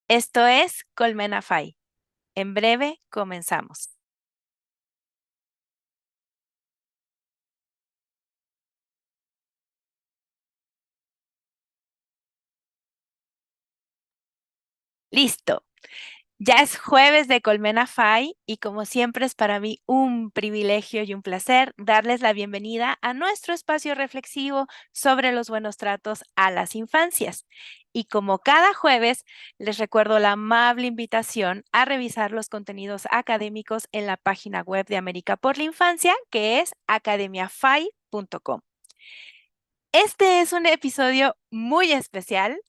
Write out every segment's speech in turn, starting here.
Esto es Colmena Fai. En breve comenzamos. Listo. Ya es jueves de Colmena Fai y como siempre es para mí un privilegio y un placer darles la bienvenida a nuestro espacio reflexivo sobre los buenos tratos a las infancias. Y como cada jueves, les recuerdo la amable invitación a revisar los contenidos académicos en la página web de América por la Infancia, que es academiafai.com. Este es un episodio muy especial,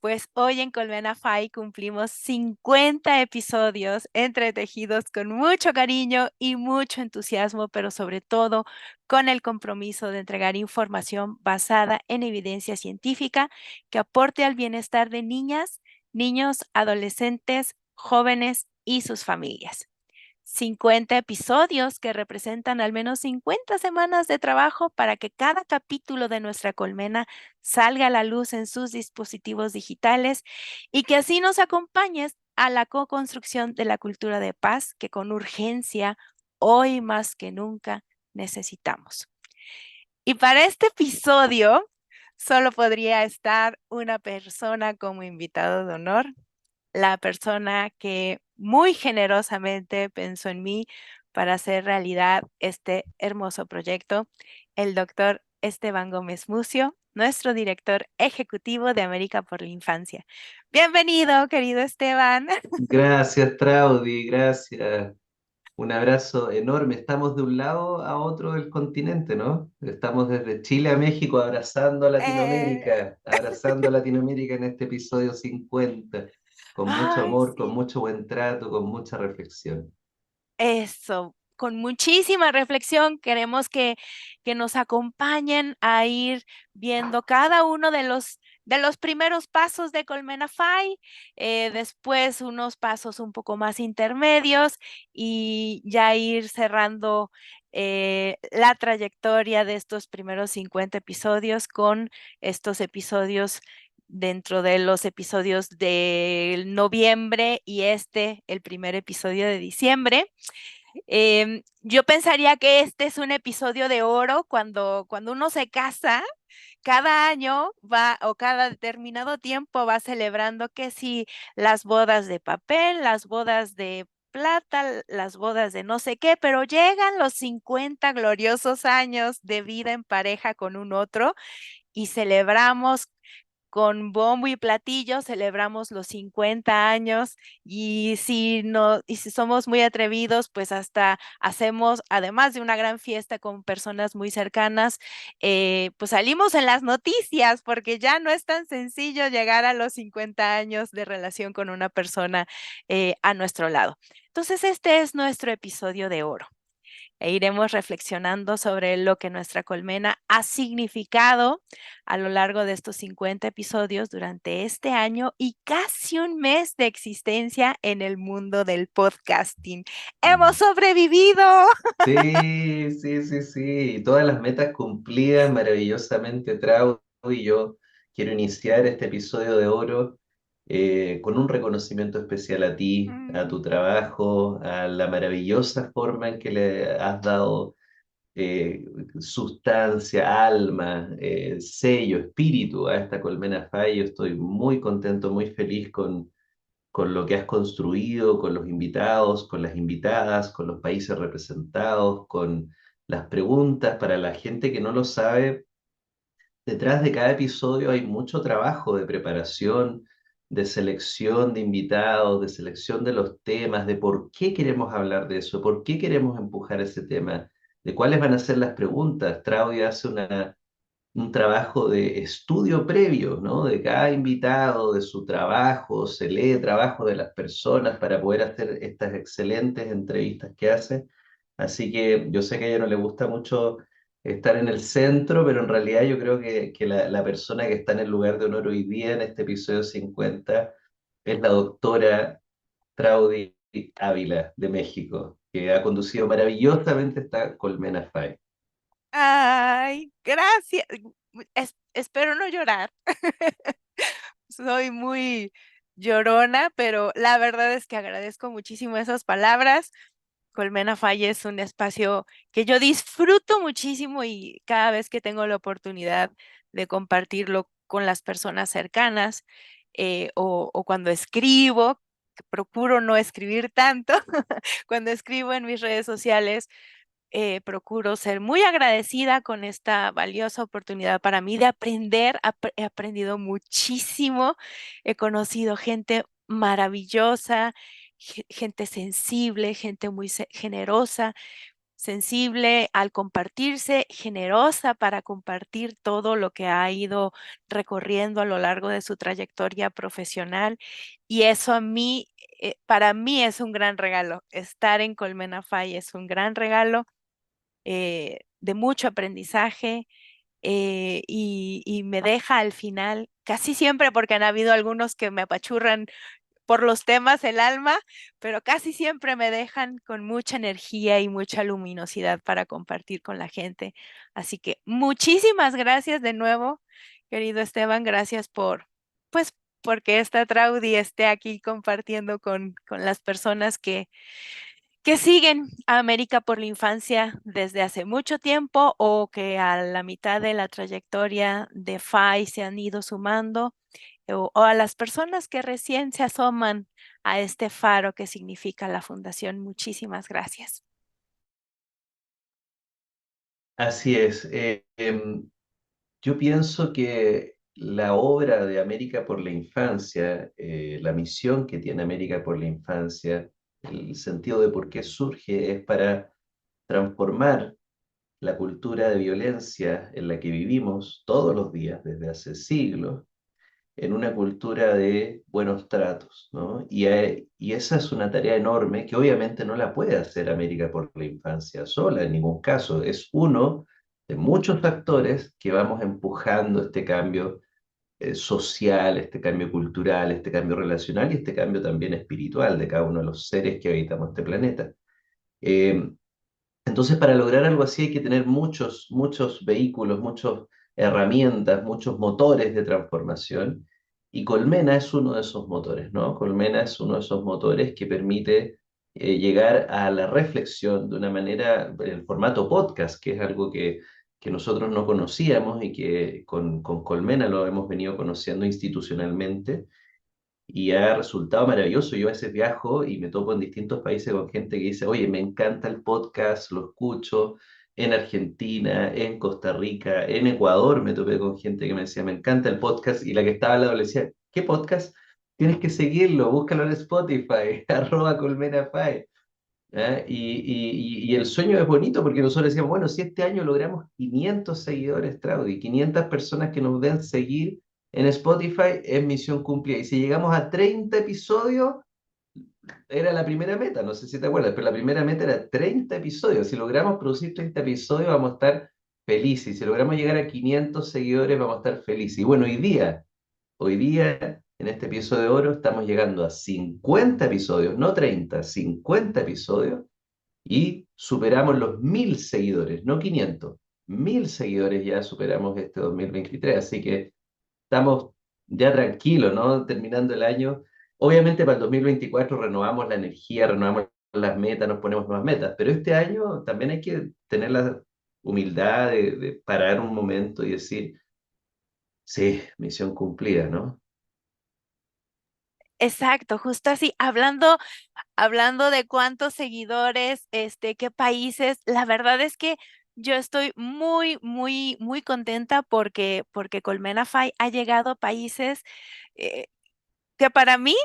pues hoy en Colmena Fai cumplimos 50 episodios entretejidos con mucho cariño y mucho entusiasmo, pero sobre todo con el compromiso de entregar información basada en evidencia científica que aporte al bienestar de niñas, niños, adolescentes, jóvenes y sus familias. 50 episodios que representan al menos 50 semanas de trabajo para que cada capítulo de nuestra colmena salga a la luz en sus dispositivos digitales y que así nos acompañes a la co-construcción de la cultura de paz que con urgencia, hoy más que nunca, necesitamos. Y para este episodio solo podría estar una persona como invitado de honor, la persona que muy generosamente pensó en mí para hacer realidad este hermoso proyecto, el doctor Esteban Gómez Mucio, nuestro director ejecutivo de América por la Infancia. Bienvenido, querido Esteban. Gracias, Traudy, gracias. Un abrazo enorme. Estamos de un lado a otro del continente, ¿no? Estamos desde Chile a México Eh, abrazando a Latinoamérica en este episodio 50, con mucho Ay, amor, con sí. mucho buen trato, con mucha reflexión. Eso, con muchísima reflexión, queremos que nos acompañen a ir viendo cada uno de los primeros pasos de Colmena Fai, después unos pasos un poco más intermedios y ya ir cerrando la trayectoria de estos primeros 50 episodios con estos episodios dentro de los episodios de noviembre y el primer episodio de diciembre. Yo pensaría que este es un episodio de oro cuando uno se casa, cada año va o cada determinado tiempo va celebrando que si las bodas de papel, las bodas de plata, las bodas de no sé qué, pero llegan los 50 gloriosos años de vida en pareja con un otro y celebramos con bombo y platillo, celebramos los 50 años y si no, y si somos muy atrevidos, pues hasta hacemos, además de una gran fiesta con personas muy cercanas, pues salimos en las noticias porque ya no es tan sencillo llegar a los 50 años de relación con una persona a nuestro lado. Entonces, este es nuestro episodio de oro e iremos reflexionando sobre lo que nuestra colmena ha significado a lo largo de estos 50 episodios durante este año y casi un mes de existencia en el mundo del podcasting. ¡Hemos Mm. sobrevivido! Sí, sí, sí, sí. Todas las metas cumplidas maravillosamente, Traudy. Y yo quiero iniciar este episodio de oro con un reconocimiento especial a ti, a tu Mm, trabajo, a la maravillosa forma en que le has dado eh, sustancia, alma, sello, espíritu a esta Colmena Fai. Yo estoy muy contento, muy feliz con lo que has construido, con los invitados, con las invitadas, con los países representados, con las preguntas. Para la gente que no lo sabe, detrás de cada episodio hay mucho trabajo de preparación, de selección de invitados, de selección de los temas, de por qué queremos hablar de eso, por qué queremos empujar ese tema, de cuáles van a ser las preguntas. Traudia hace un trabajo de estudio previo, ¿no? De cada invitado, de su trabajo, se lee trabajo de las personas para poder hacer estas excelentes entrevistas que hace. Así que yo sé que a ella no le gusta mucho estar en el centro, pero en realidad yo creo que la persona que está en el lugar de honor hoy día en este episodio 50 es la doctora Traudy Ávila de México, que ha conducido maravillosamente esta Colmena Fai. Ay, gracias. Espero no llorar. Soy muy llorona, pero la verdad es que agradezco muchísimo esas palabras. Colmena Falla es un espacio que yo disfruto muchísimo y cada vez que tengo la oportunidad de compartirlo con las personas cercanas o cuando escribo, que procuro no escribir tanto, cuando escribo en mis redes sociales, procuro ser muy agradecida con esta valiosa oportunidad para mí de aprender. He aprendido muchísimo, he conocido gente maravillosa, gente sensible, gente muy generosa, sensible al compartirse, generosa para compartir todo lo que ha ido recorriendo a lo largo de su trayectoria profesional. Y eso a mí, para mí es un gran regalo. Estar en Colmena Fay es un gran regalo de mucho aprendizaje y me deja al final, casi siempre, porque han habido algunos que me apachurran por los temas el alma, pero casi siempre me dejan con mucha energía y mucha luminosidad para compartir con la gente. Así que muchísimas gracias de nuevo, querido Esteban, gracias pues, porque esta Traudy esté aquí compartiendo con las personas que siguen a América por la Infancia desde hace mucho tiempo o que a la mitad de la trayectoria de FAI se han ido sumando o a las personas que recién se asoman a este faro que significa la fundación. Muchísimas gracias. Así es. Yo pienso que la obra de América por la Infancia, la misión que tiene América por la Infancia, el sentido de por qué surge es para transformar la cultura de violencia en la que vivimos todos los días desde hace siglos en una cultura de buenos tratos, ¿no? Y esa es una tarea enorme que obviamente no la puede hacer América por la Infancia sola en ningún caso. Es uno de muchos factores que vamos empujando este cambio social, este cambio cultural, este cambio relacional y este cambio también espiritual de cada uno de los seres que habitamos este planeta. Eh, entonces, para lograr algo así hay que tener muchos vehículos, muchas herramientas, muchos motores de transformación. Y Colmena es uno de esos motores, ¿no? Colmena es uno de esos motores que permite llegar a la reflexión de una manera, en el formato podcast, que es algo que nosotros no conocíamos y que con Colmena lo hemos venido conociendo institucionalmente y ha resultado maravilloso. Yo a veces viajo y me topo en distintos países con gente que dice, oye, me encanta el podcast, lo escucho en Argentina, en Costa Rica, en Ecuador me topé con gente que me decía, me encanta el podcast y la que estaba al lado le decía, ¿qué podcast? Tienes que seguirlo, búscalo en Spotify, @colmenafy. ¿Ah? Y el sueño es bonito porque nosotros decíamos, bueno, si este año logramos 500 seguidores, Traudy, 500 personas que nos den seguir en Spotify, es misión cumplida. Y si llegamos a 30 episodios, era la primera meta, no sé si te acuerdas, pero la primera meta era 30 episodios. Si logramos producir 30 episodios, vamos a estar felices. Y si logramos llegar a 500 seguidores, vamos a estar felices. Y bueno, hoy día, en este episodio de oro, estamos llegando a 50 episodios, no 30, 50 episodios y superamos los 1.000 seguidores, no 500, 1.000 seguidores ya superamos este 2023, así que estamos ya tranquilos, ¿no? Terminando el año. Obviamente para el 2024 renovamos la energía, renovamos las metas, nos ponemos nuevas metas, pero este año también hay que tener la humildad de parar un momento y decir, sí, misión cumplida, ¿no? Exacto, justo así, hablando de cuántos seguidores, qué países, la verdad es que yo estoy muy, muy, muy contenta porque Colmena Fay ha llegado a países eh, que para mí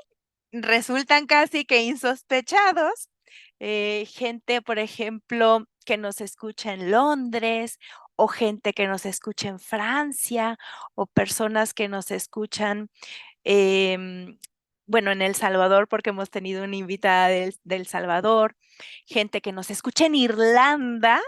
resultan casi que insospechados. Gente, por ejemplo, que nos escucha en Londres, o gente que nos escucha en Francia, o personas que nos escuchan em, bueno, en El Salvador, porque hemos tenido una invitada del Salvador, gente que nos escucha en Irlanda.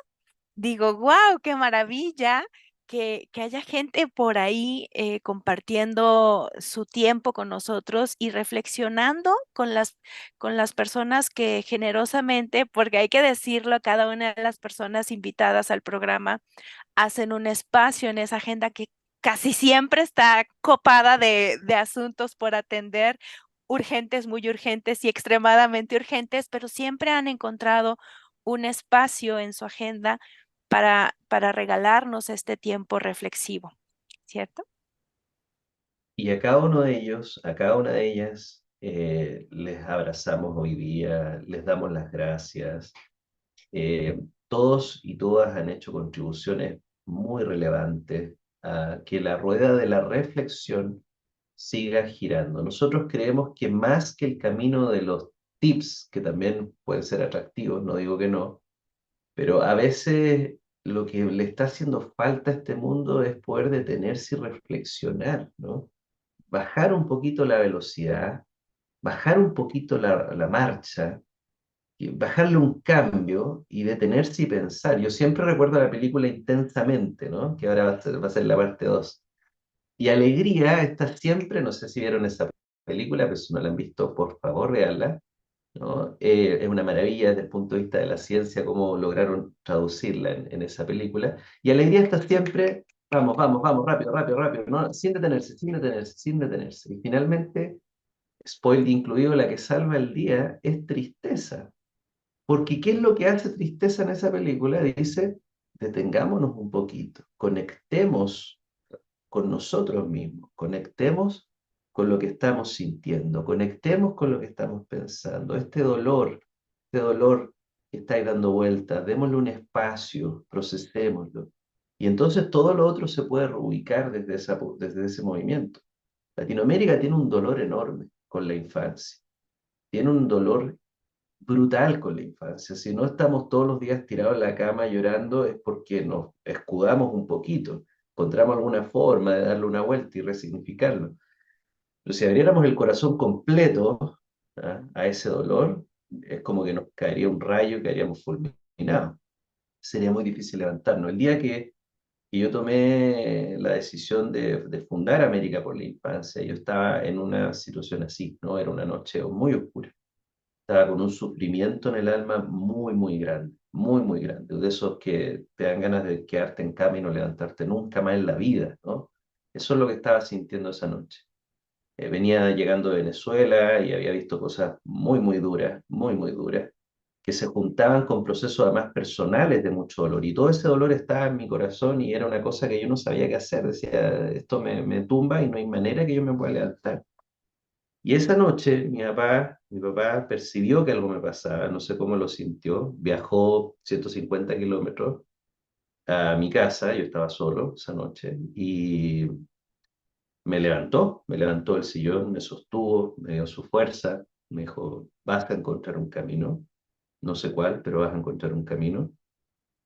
Digo, wow, qué maravilla que haya gente por ahí compartiendo su tiempo con nosotros y reflexionando con las personas que generosamente, porque hay que decirlo, cada una de las personas invitadas al programa hacen un espacio en esa agenda que casi siempre está copada de asuntos por atender urgentes, muy urgentes y extremadamente urgentes, pero siempre han encontrado un espacio en su agenda para regalarnos este tiempo reflexivo, ¿cierto? Y a cada uno de ellos, a cada una de ellas, les abrazamos hoy día, les damos las gracias. Todos y todas han hecho contribuciones muy relevantes a que la rueda de la reflexión siga girando. Nosotros creemos que más que el camino de los tips, que también pueden ser atractivos, no digo que no, pero a veces lo que le está haciendo falta a este mundo es poder detenerse y reflexionar, ¿no? Bajar un poquito la velocidad, bajar un poquito la marcha, y bajarle un cambio y detenerse y pensar. Yo siempre recuerdo la película Intensamente, ¿no? Que ahora va a ser la parte 2. Y Alegría está siempre, no sé si vieron esa película, pero si no la han visto, por favor, véanla, ¿no? Es una maravilla desde el punto de vista de la ciencia cómo lograron traducirla en esa película. Y Alegría está siempre, vamos, vamos, vamos, rápido, rápido, rápido, ¿no? Sin detenerse, sin detenerse, sin detenerse. Y finalmente, spoiler incluido, la que salva el día es tristeza. Porque ¿qué es lo que hace tristeza en esa película? Dice, detengámonos un poquito, conectemos con nosotros mismos, conectemos con lo que estamos sintiendo, conectemos con lo que estamos pensando. Este dolor que está ahí dando vueltas, démosle un espacio, procesémoslo. Y entonces todo lo otro se puede reubicar desde ese movimiento. Latinoamérica tiene un dolor enorme con la infancia, tiene un dolor brutal con la infancia. Si no estamos todos los días tirados en la cama llorando es porque nos escudamos un poquito, encontramos alguna forma de darle una vuelta y resignificarlo. Pero si abriéramos el corazón completo, ¿ah?, a ese dolor, es como que nos caería un rayo y caeríamos fulminados. Sería muy difícil levantarnos. El día que yo tomé la decisión de fundar América por la Infancia, yo estaba en una situación así, ¿no? Era una noche muy oscura, estaba con un sufrimiento en el alma muy, muy grande, muy, muy grande, de esos que te dan ganas de quedarte en cama y no levantarte nunca más en la vida, ¿no? Eso es lo que estaba sintiendo esa noche. Venía llegando de Venezuela y había visto cosas muy, muy duras, que se juntaban con procesos además personales de mucho dolor. Y todo ese dolor estaba en mi corazón y era una cosa que yo no sabía qué hacer. Decía, esto me tumba y no hay manera que yo me pueda levantar. Y esa noche mi papá percibió que algo me pasaba, no sé cómo lo sintió, viajó 150 kilómetros a mi casa, yo estaba solo esa noche, y me levantó del sillón, me sostuvo, me dio su fuerza, me dijo, vas a encontrar un camino, no sé cuál, pero vas a encontrar un camino.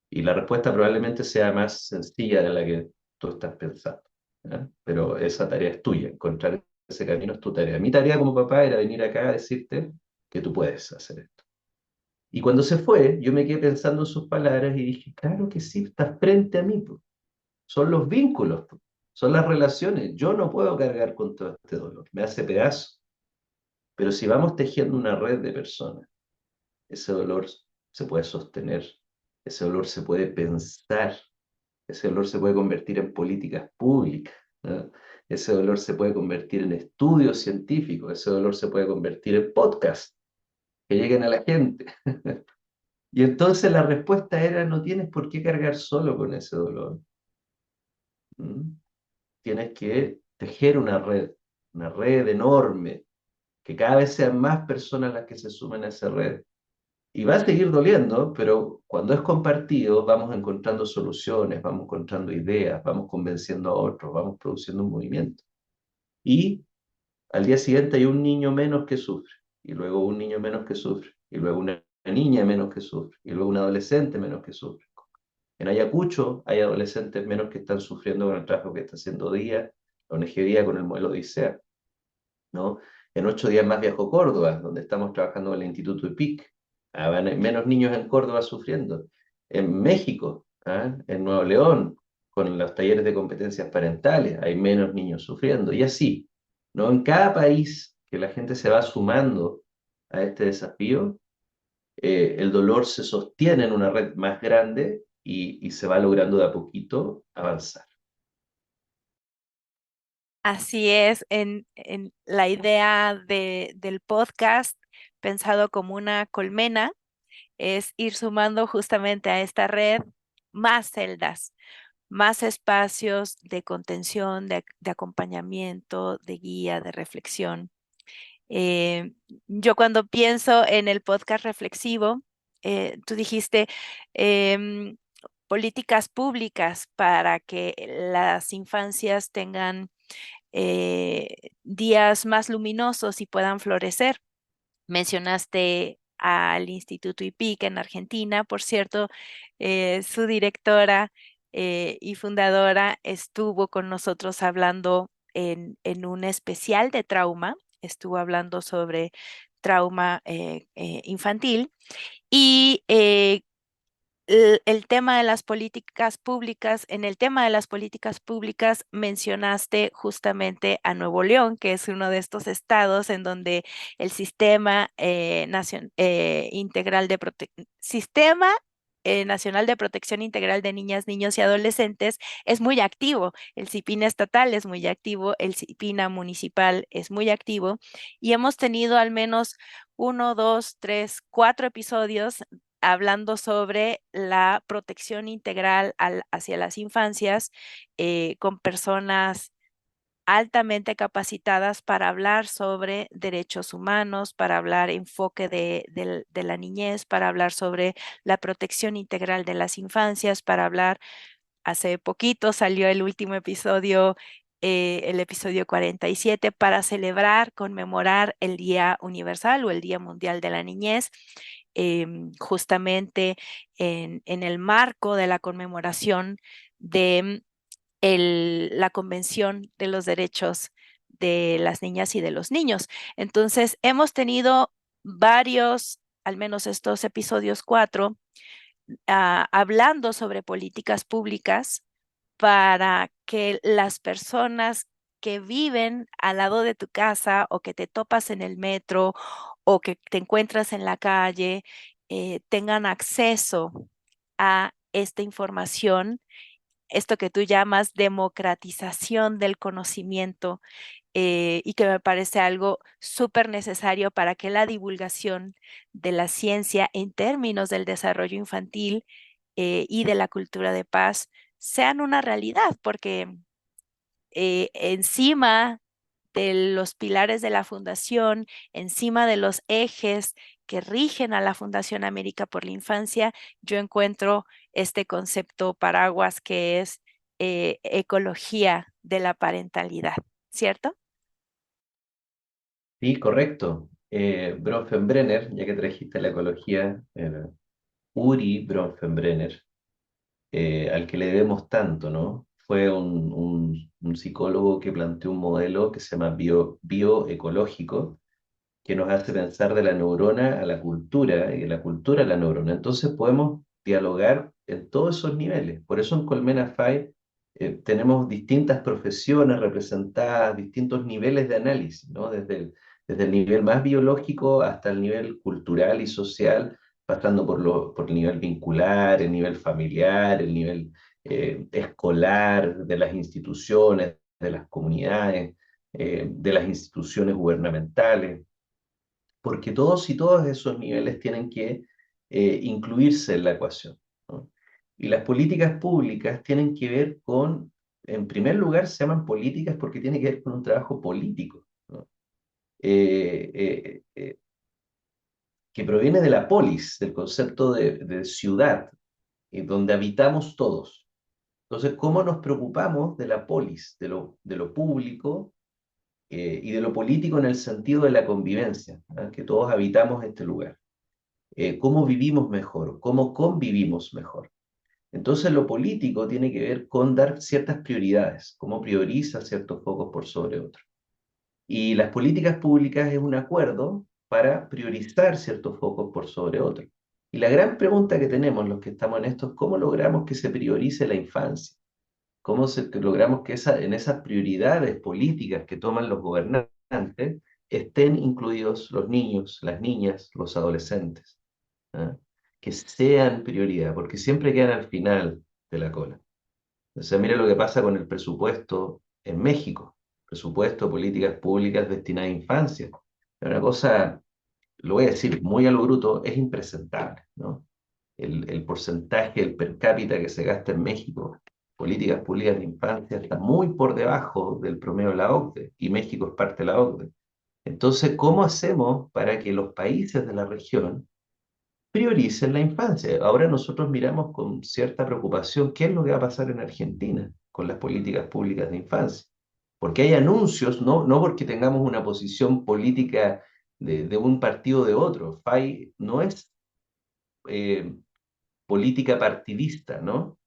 Y la respuesta probablemente sea más sencilla de la que tú estás pensando, ¿ya? Pero esa tarea es tuya, encontrar ese camino es tu tarea. Mi tarea como papá era venir acá a decirte que tú puedes hacer esto. Y cuando se fue, yo me quedé pensando en sus palabras y dije, claro que sí, estás frente a mí, po. Son los vínculos, po. Son las relaciones. Yo no puedo cargar con todo este dolor, me hace pedazo. Pero si vamos tejiendo una red de personas, ese dolor se puede sostener, ese dolor se puede pensar, ese dolor se puede convertir en políticas públicas, ¿no? Ese dolor se puede convertir en estudios científicos, ese dolor se puede convertir en podcasts que lleguen a la gente. Y entonces la respuesta era, no tienes por qué cargar solo con ese dolor. ¿Mm? Tienes que tejer una red enorme, que cada vez sean más personas las que se sumen a esa red. Y va a seguir doliendo, pero cuando es compartido, vamos encontrando soluciones, vamos encontrando ideas, vamos convenciendo a otros, vamos produciendo un movimiento. Y al día siguiente hay un niño menos que sufre, y luego un niño menos que sufre, y luego una niña menos que sufre, y luego un adolescente menos que sufre. En Ayacucho hay adolescentes menos que están sufriendo con el trabajo que está haciendo Día, la ONG Día con el modelo Odisea, ¿no? En 8 días más viajó Córdoba, donde estamos trabajando en el Instituto IPIC. Van menos niños en Córdoba sufriendo. En México, ¿ah?, en Nuevo León, con los talleres de competencias parentales, hay menos niños sufriendo. Y así, ¿no? En cada país que la gente se va sumando a este desafío, el dolor se sostiene en una red más grande y se va logrando de a poquito avanzar. Así es, en la idea del podcast, pensado como una colmena, es ir sumando justamente a esta red más celdas, más espacios de contención, de acompañamiento, de guía, de reflexión. Eh, yo cuando pienso en el podcast reflexivo, tú dijiste em, políticas públicas para que las infancias tengan días más luminosos y puedan florecer. Mencionaste al Instituto IPIC en Argentina, por cierto, su directora y fundadora estuvo con nosotros hablando en un especial de trauma, estuvo hablando sobre trauma infantil y el tema de las políticas públicas, en el tema de las políticas públicas mencionaste justamente a Nuevo León, que es uno de estos estados en donde el sistema integral de sistema nacional de protección integral de niñas, niños y adolescentes es muy activo. El CIPINA estatal es muy activo, el CIPINA municipal es muy activo y hemos tenido al menos uno, dos, tres, cuatro episodios hablando sobre la protección integral hacia las infancias con personas altamente capacitadas para hablar sobre derechos humanos, para hablar enfoque de la niñez, para hablar sobre la protección integral de las infancias, para hablar, hace poquito salió el último episodio, el episodio 47, para celebrar, conmemorar el Día Universal o el Día Mundial de la Niñez, justamente en el marco de la conmemoración de la Convención de los Derechos de las Niñas y de los Niños. Entonces, hemos tenido varios, al menos estos episodios cuatro, hablando sobre políticas públicas para que las personas que viven al lado de tu casa o que te topas en el metro o que te encuentras en la calle tengan acceso a esta información, esto que tú llamas democratización del conocimiento, y que me parece algo súper necesario para que la divulgación de la ciencia en términos del desarrollo infantil y de la cultura de paz sean una realidad, porque encima de los pilares de la fundación, encima de los ejes que rigen a la Fundación América por la Infancia, yo encuentro este concepto paraguas que es ecología de la parentalidad, ¿cierto? Sí, correcto. Bronfenbrenner, ya que trajiste la ecología, Uri Bronfenbrenner, al que le debemos tanto, ¿no? Fue un psicólogo que planteó un modelo que se llama bioecológico, que nos hace pensar de la neurona a la cultura y de la cultura a la neurona. Entonces podemos dialogar en todos esos niveles. Por eso en Colmena Fai tenemos distintas profesiones representadas, distintos niveles de análisis, ¿no? Desde el nivel más biológico hasta el nivel cultural y social, pasando por el nivel vincular, el nivel familiar, el nivel escolar, de las instituciones, de las comunidades, de las instituciones gubernamentales, porque todos y todos esos niveles tienen que incluirse en la ecuación, ¿no? Y las políticas públicas tienen que ver con, en primer lugar, se llaman políticas porque tiene que ver con un trabajo político, ¿no? Eh, eh, eh, que proviene de la polis, del concepto de ciudad, donde habitamos todos. Entonces, ¿cómo nos preocupamos de la polis, de lo público y de lo político en el sentido de la convivencia, ¿ah? Que todos habitamos este lugar? ¿Cómo vivimos mejor? ¿Cómo convivimos mejor? Entonces lo político tiene que ver con dar ciertas prioridades, cómo prioriza ciertos focos por sobre otros. Y las políticas públicas es un acuerdo para priorizar ciertos focos por sobre otros. Y la gran pregunta que tenemos los que estamos en esto es cómo logramos que se priorice la infancia, que logramos que en esas prioridades políticas que toman los gobernantes estén incluidos los niños, las niñas, los adolescentes, ¿ah? Que sean prioridad, porque siempre quedan al final de la cola. O sea, mira lo que pasa con el presupuesto en México. El presupuesto, políticas públicas destinadas a infancia. Es una cosa, lo voy a decir muy a lo bruto, es impresentable, ¿no? El porcentaje, el per cápita que se gasta en México, políticas públicas de infancia, está muy por debajo del promedio de la OCDE, y México es parte de la OCDE. Entonces, ¿cómo hacemos para que los países de la región prioricen la infancia? Ahora nosotros miramos con cierta preocupación qué es lo que va a pasar en Argentina con las políticas públicas de infancia. Porque hay anuncios, no porque tengamos una posición política de un partido o de otro. FAI no es eh, política partidista, ¿no?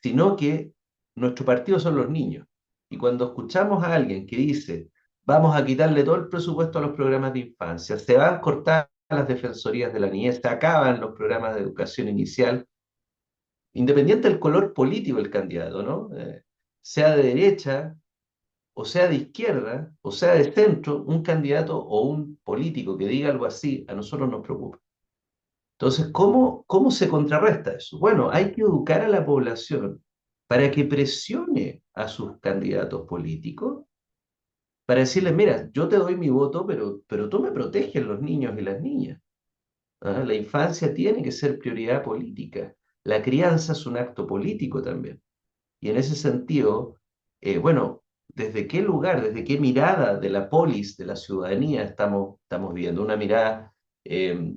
Sino que nuestro partido son los niños. Y cuando escuchamos a alguien que dice, vamos a quitarle todo el presupuesto a los programas de infancia, se van a cortar las defensorías de la niñez, se acaban los programas de educación inicial, independiente del color político del candidato, ¿no? Sea de derecha, o sea de izquierda, o sea de centro, un candidato o un político que diga algo así, a nosotros nos preocupa. Entonces, ¿cómo se contrarresta eso? Bueno, hay que educar a la población para que presione a sus candidatos políticos, para decirles, mira, yo te doy mi voto, pero tú me proteges los niños y las niñas. ¿Ah? La infancia tiene que ser prioridad política. La crianza es un acto político también. Y en ese sentido, bueno, ¿desde qué lugar, desde qué mirada de la polis, de la ciudadanía estamos viendo? Eh,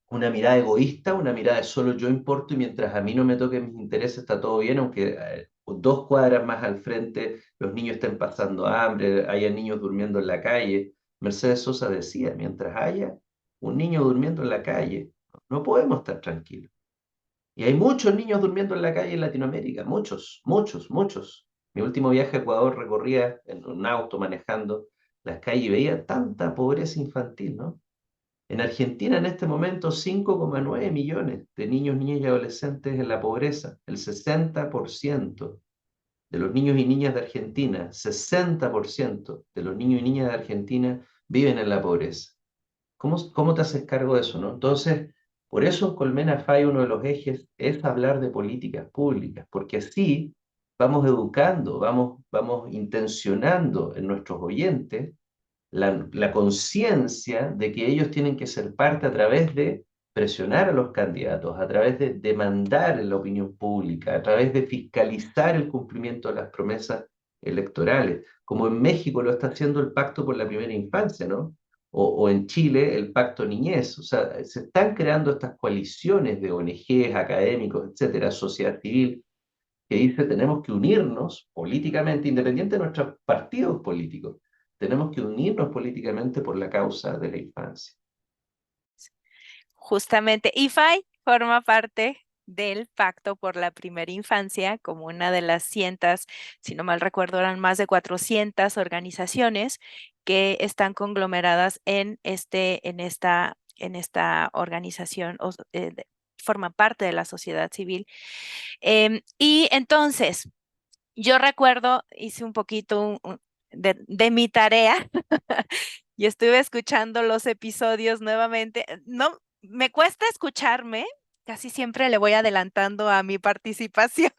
una mirada egoísta, una mirada de solo yo importo y mientras a mí no me toquen mis intereses está todo bien, aunque 2 cuadras más al frente los niños estén pasando hambre, haya niños durmiendo en la calle. Mercedes Sosa decía, mientras haya un niño durmiendo en la calle, no podemos estar tranquilos. Y hay muchos niños durmiendo en la calle en Latinoamérica, muchos, muchos, muchos. Mi último viaje a Ecuador recorría en un auto manejando las calles y veía tanta pobreza infantil, ¿no? En Argentina en este momento 5,9 millones de niños, niñas y adolescentes en la pobreza. El 60% de los niños y niñas de Argentina, 60% de los niños y niñas de Argentina viven en la pobreza. ¿Cómo te haces cargo de eso, no? Entonces, por eso en Colmena FAI uno de los ejes es hablar de políticas públicas, porque así vamos educando, vamos intencionando en nuestros oyentes la conciencia de que ellos tienen que ser parte a través de presionar a los candidatos, a través de demandar en la opinión pública, a través de fiscalizar el cumplimiento de las promesas electorales, como en México lo está haciendo el Pacto por la Primera Infancia, ¿no? O en Chile el Pacto Niñez. O sea, se están creando estas coaliciones de ONGs, académicos, etcétera, sociedad civil, que dice tenemos que unirnos políticamente, independiente de nuestros partidos políticos, tenemos que unirnos políticamente por la causa de la infancia. Justamente, IFAI forma parte del Pacto por la Primera Infancia como una de las cientos, si no mal recuerdo, eran más de 400 organizaciones que están conglomeradas en esta organización, forman parte de la sociedad civil. Y entonces, yo recuerdo, hice un poquito de mi tarea y estuve escuchando los episodios nuevamente. No, me cuesta escucharme, casi siempre le voy adelantando a mi participación,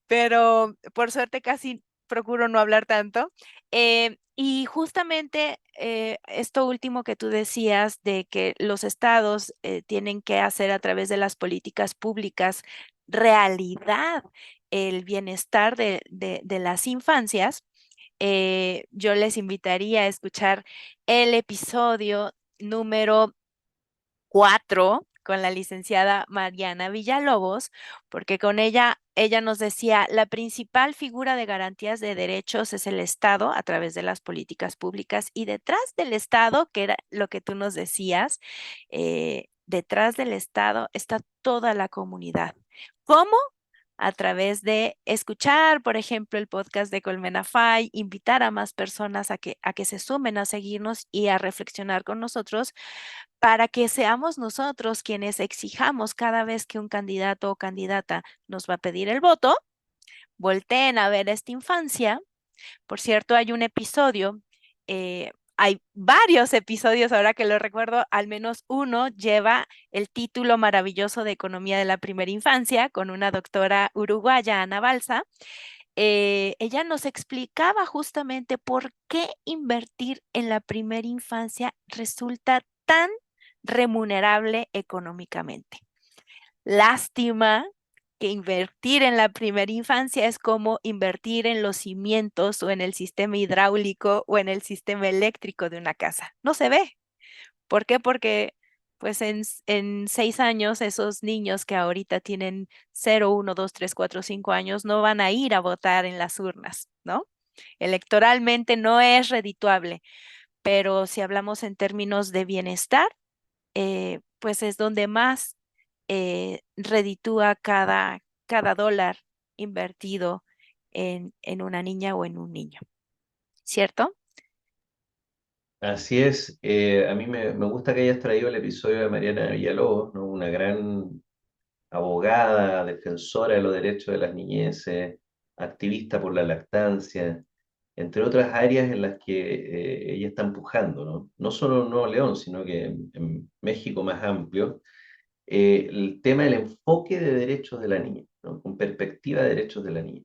pero por suerte casi procuro no hablar tanto. Y justamente esto último que tú decías de que los estados tienen que hacer a través de las políticas públicas realidad el bienestar de las infancias, yo les invitaría a escuchar el episodio número 4 con la licenciada Mariana Villalobos, porque con ella nos decía, la principal figura de garantías de derechos es el Estado a través de las políticas públicas y detrás del Estado, que era lo que tú nos decías, detrás del Estado está toda la comunidad. ¿Cómo? A través de escuchar, por ejemplo, el podcast de Colmena Fai, invitar a más personas a que se sumen a seguirnos y a reflexionar con nosotros para que seamos nosotros quienes exijamos cada vez que un candidato o candidata nos va a pedir el voto, volteen a ver esta infancia. Por cierto, hay un episodio, hay varios episodios, ahora que lo recuerdo, al menos uno lleva el título maravilloso de Economía de la Primera Infancia con una doctora uruguaya, Ana Balsa, ella nos explicaba justamente por qué invertir en la primera infancia resulta tan remunerable económicamente. Lástima que invertir en la primera infancia es como invertir en los cimientos o en el sistema hidráulico o en el sistema eléctrico de una casa. No se ve. ¿Por qué? Porque pues en 6 años esos niños que ahorita tienen 0, 1, 2, 3, 4, 5 años no van a ir a votar en las urnas, ¿no? Electoralmente no es redituable, pero si hablamos en términos de bienestar, pues es donde más reditúa cada dólar invertido en una niña o en un niño, ¿cierto? Así es, a mí me gusta que hayas traído el episodio de Mariana Villalobos, ¿no? Una gran abogada, defensora de los derechos de las niñeces, activista por la lactancia, entre otras áreas en las que ella está empujando, ¿no? No solo en Nuevo León, sino que en México más amplio, el tema del enfoque de derechos de la niña, ¿no? Con perspectiva de derechos de la niña.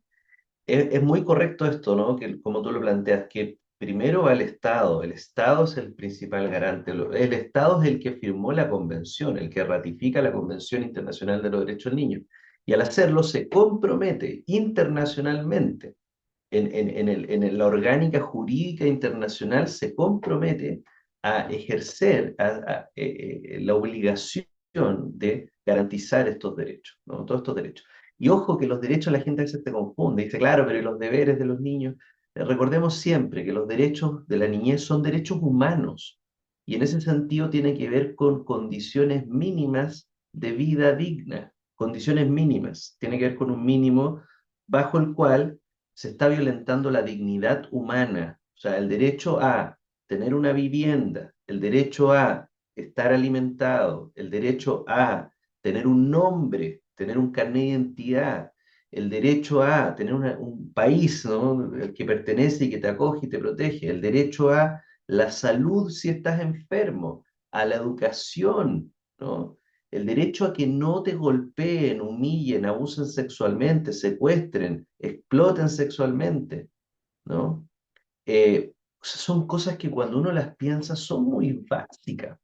Es muy correcto esto, ¿no? Que como tú lo planteas, que primero va el Estado es el principal garante, el Estado es el que firmó la convención, el que ratifica la Convención Internacional de los Derechos del Niño, y al hacerlo se compromete internacionalmente, en la orgánica jurídica internacional se compromete a ejercer la obligación de garantizar estos derechos, ¿no? Todos estos derechos. Y ojo que los derechos la gente a veces te confunde, dice, claro, pero ¿y los deberes de los niños? Recordemos siempre que los derechos de la niñez son derechos humanos y en ese sentido tiene que ver con condiciones mínimas de vida digna, condiciones mínimas, tiene que ver con un mínimo bajo el cual se está violentando la dignidad humana, o sea, el derecho a tener una vivienda, el derecho a estar alimentado, el derecho a tener un nombre, tener un carnet de identidad, el derecho a tener un país, ¿no? El que pertenece y que te acoge y te protege, el derecho a la salud si estás enfermo, a la educación, ¿no? El derecho a que no te golpeen, humillen, abusen sexualmente, secuestren, exploten sexualmente, ¿no? Son cosas que cuando uno las piensa son muy básicas.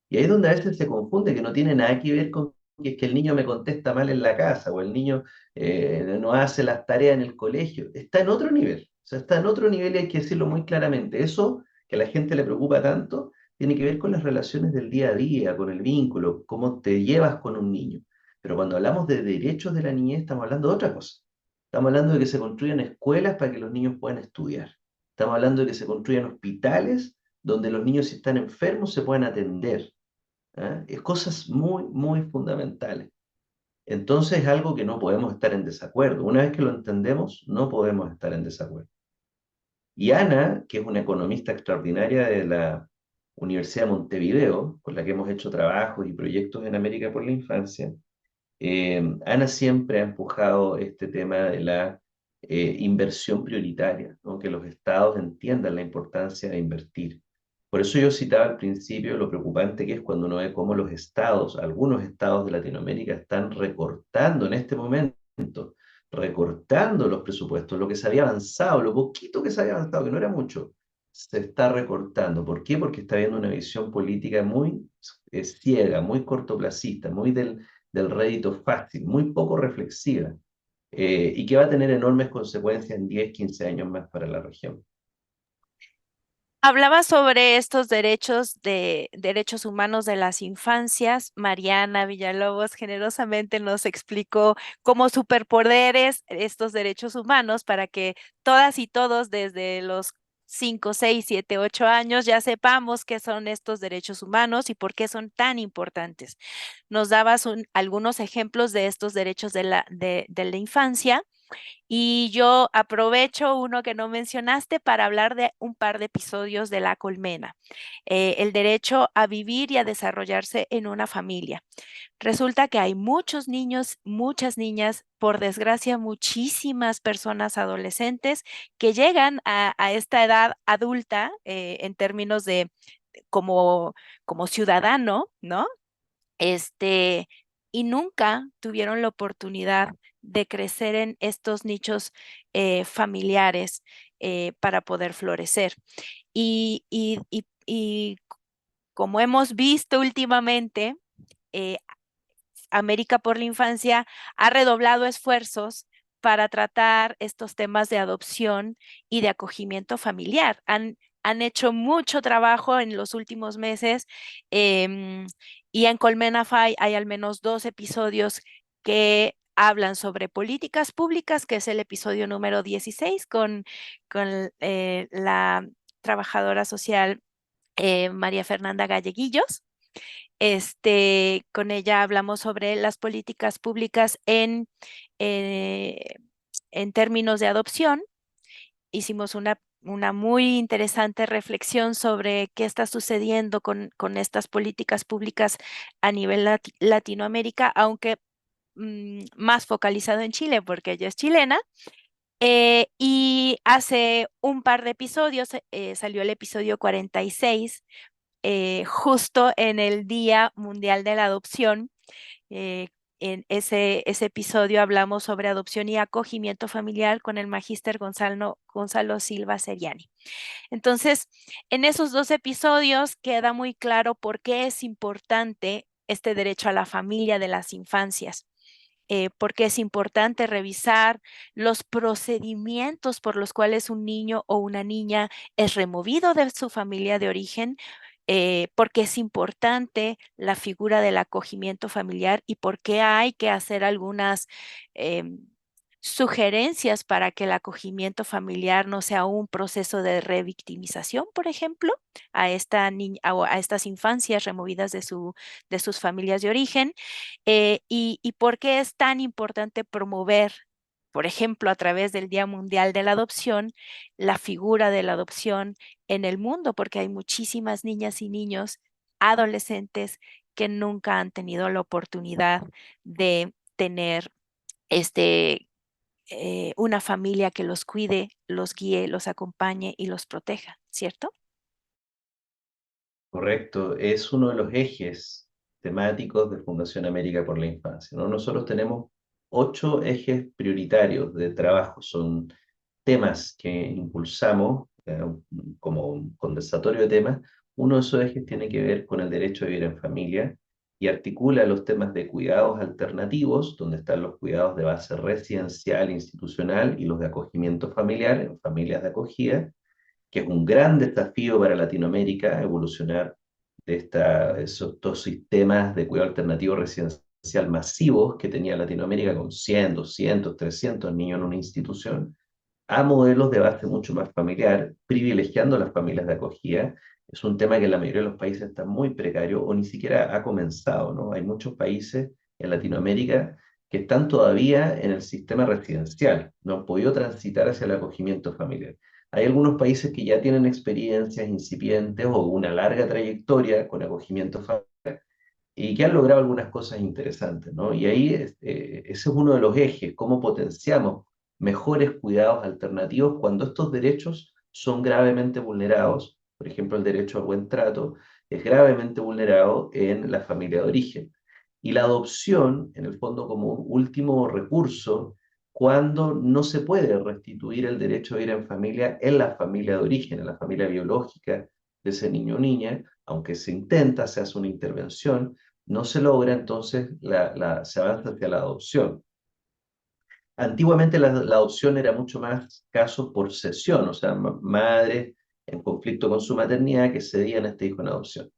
Y ahí es donde a veces se confunde que no tiene nada que ver con que es que el niño me contesta mal en la casa o el niño no hace las tareas en el colegio. Está en otro nivel. O sea, está en otro nivel y hay que decirlo muy claramente. Eso que a la gente le preocupa tanto tiene que ver con las relaciones del día a día, con el vínculo, cómo te llevas con un niño. Pero cuando hablamos de derechos de la niñez, estamos hablando de otra cosa. Estamos hablando de que se construyan escuelas para que los niños puedan estudiar. Estamos hablando de que se construyan hospitales donde los niños si están enfermos se pueden atender. ¿Ah? Es cosas muy, muy fundamentales. Entonces es algo que no podemos estar en desacuerdo. Una vez que lo entendemos, no podemos estar en desacuerdo. Y Ana, que es una economista extraordinaria de la Universidad de Montevideo, con la que hemos hecho trabajos y proyectos en América por la Infancia, Ana siempre ha empujado este tema de la inversión prioritaria, ¿no? Que los estados entiendan la importancia de invertir. Por eso yo citaba al principio lo preocupante que es cuando uno ve cómo los estados, algunos estados de Latinoamérica están recortando en este momento, recortando los presupuestos, lo que se había avanzado, lo poquito que se había avanzado, que no era mucho, se está recortando. ¿Por qué? Porque está habiendo una visión política muy ciega, muy cortoplacista, muy del rédito fácil, muy poco reflexiva, y que va a tener enormes consecuencias en 10 15 años más para la región. Hablaba sobre estos derechos de derechos humanos de las infancias. Mariana Villalobos generosamente nos explicó como superpoderes estos derechos humanos para que todas y todos desde los 5, 6, 7, 8 años ya sepamos qué son estos derechos humanos y por qué son tan importantes. Nos dabas algunos ejemplos de estos derechos de la infancia. Y yo aprovecho uno que no mencionaste para hablar de un par de episodios de La Colmena, el derecho a vivir y a desarrollarse en una familia. Resulta que hay muchos niños, muchas niñas, por desgracia, muchísimas personas adolescentes que llegan a esta edad adulta en términos de como, como ciudadano, ¿no? Este, y nunca tuvieron la oportunidad de crecer en estos nichos familiares para poder florecer. Y como hemos visto últimamente, eh, América por la Infancia ha redoblado esfuerzos para tratar estos temas de adopción y de acogimiento familiar. Han hecho mucho trabajo en los últimos meses, em, y en Colmena Fai hay al menos 2 episodios que hablan sobre políticas públicas, que es el episodio número 16 con la trabajadora social María Fernanda Galleguillos. Con ella hablamos sobre las políticas públicas eh, en términos de adopción. Hicimos una muy interesante reflexión sobre qué está sucediendo con estas políticas públicas a nivel Latinoamérica, aunque más focalizado en Chile, porque ella es chilena. Y hace un par de episodios salió el episodio 46, justo en el Día Mundial de la Adopción. eh, en ese episodio hablamos sobre adopción y acogimiento familiar con el magíster Gonzalo Silva Seriani. Entonces, en esos 2 episodios queda muy claro por qué es importante este derecho a la familia de las infancias. Porque es importante revisar los procedimientos por los cuales un niño o una niña es removido de su familia de origen, porque es importante la figura del acogimiento familiar y porque hay que hacer algunas em, sugerencias para que el acogimiento familiar no sea un proceso de revictimización, por ejemplo, a esta niña o a estas infancias removidas de sus familias de origen. Y por qué es tan importante promover, por ejemplo, a través del Día Mundial de la Adopción, la figura de la adopción en el mundo, porque hay muchísimas niñas y niños, adolescentes, que nunca han tenido la oportunidad de tener una familia que los cuide, los guíe, los acompañe y los proteja, ¿cierto? Correcto, es uno de los ejes temáticos de Fundación América por la Infancia, ¿no? Nosotros tenemos 8 ejes prioritarios de trabajo, son temas que impulsamos como un condensatorio de temas. Uno de esos ejes tiene que ver con el derecho a vivir en familia y articula los temas de cuidados alternativos, donde están los cuidados de base residencial, institucional y los de acogimiento familiar en familias de acogida, que es un gran desafío para Latinoamérica evolucionar de esos dos sistemas de cuidado alternativo residencial masivos que tenía Latinoamérica con 100, 200, 300 niños en una institución, a modelos de base mucho más familiar, privilegiando las familias de acogida. Es un tema que en la mayoría de los países está muy precario o ni siquiera ha comenzado, ¿no? Hay muchos países en Latinoamérica que están todavía en el sistema residencial, no han podido transitar hacia el acogimiento familiar. Hay algunos países que ya tienen experiencias incipientes o una larga trayectoria con acogimiento familiar y que han logrado algunas cosas interesantes, ¿no? Y ahí ese es uno de los ejes, cómo potenciamos mejores cuidados alternativos cuando estos derechos son gravemente vulnerados. Por ejemplo, el derecho al buen trato es gravemente vulnerado en la familia de origen. Y la adopción, en el fondo, como un último recurso, cuando no se puede restituir el derecho a vivir en familia en la familia de origen, en la familia biológica de ese niño o niña, aunque se intenta, se hace una intervención, no se logra, entonces se avanza hacia la adopción. Antiguamente la adopción era mucho más caso por cesión, o sea, madres en conflicto con su maternidad que cedían a este hijo en adopción.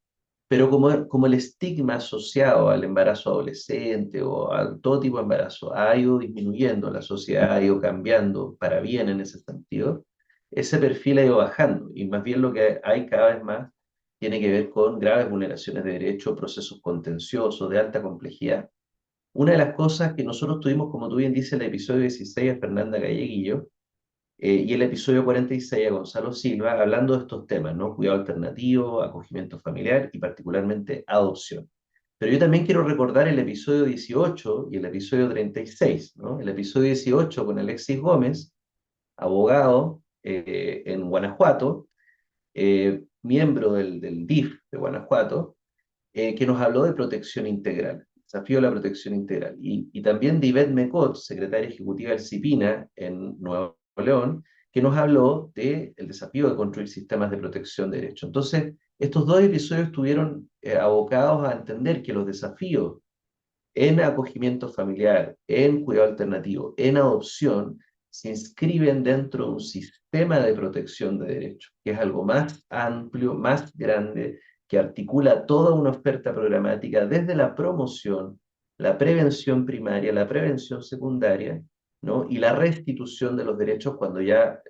Pero como el estigma asociado al embarazo adolescente o a todo tipo de embarazo ha ido disminuyendo, la sociedad ha ido cambiando para bien en ese sentido, ese perfil ha ido bajando y más bien lo que hay cada vez más tiene que ver con graves vulneraciones de derechos, procesos contenciosos de alta complejidad. Una de las cosas que nosotros tuvimos, como tú bien dices, el episodio 16 a Fernanda Galleguillo, y el episodio 46 a Gonzalo Silva, hablando de estos temas, ¿no? Cuidado alternativo, acogimiento familiar y particularmente adopción. Pero yo también quiero recordar el episodio 18 y el episodio 36, ¿no? El episodio 18 con Alexis Gómez, abogado en Guanajuato, miembro del DIF de Guanajuato, que nos habló de protección integral. desafío de la protección integral. Y también de Ivette Mecot, secretaria ejecutiva del CIPINA en Nuevo León, que nos habló del desafío de construir sistemas de protección de derechos. Entonces, estos dos episodios estuvieron abocados a entender que los desafíos en acogimiento familiar, en cuidado alternativo, en adopción, se inscriben dentro de un sistema de protección de derechos, que es algo más amplio, más grande, que articula toda una oferta programática desde la promoción, la prevención primaria, la prevención secundaria, ¿no? Y la restitución de los derechos cuando ya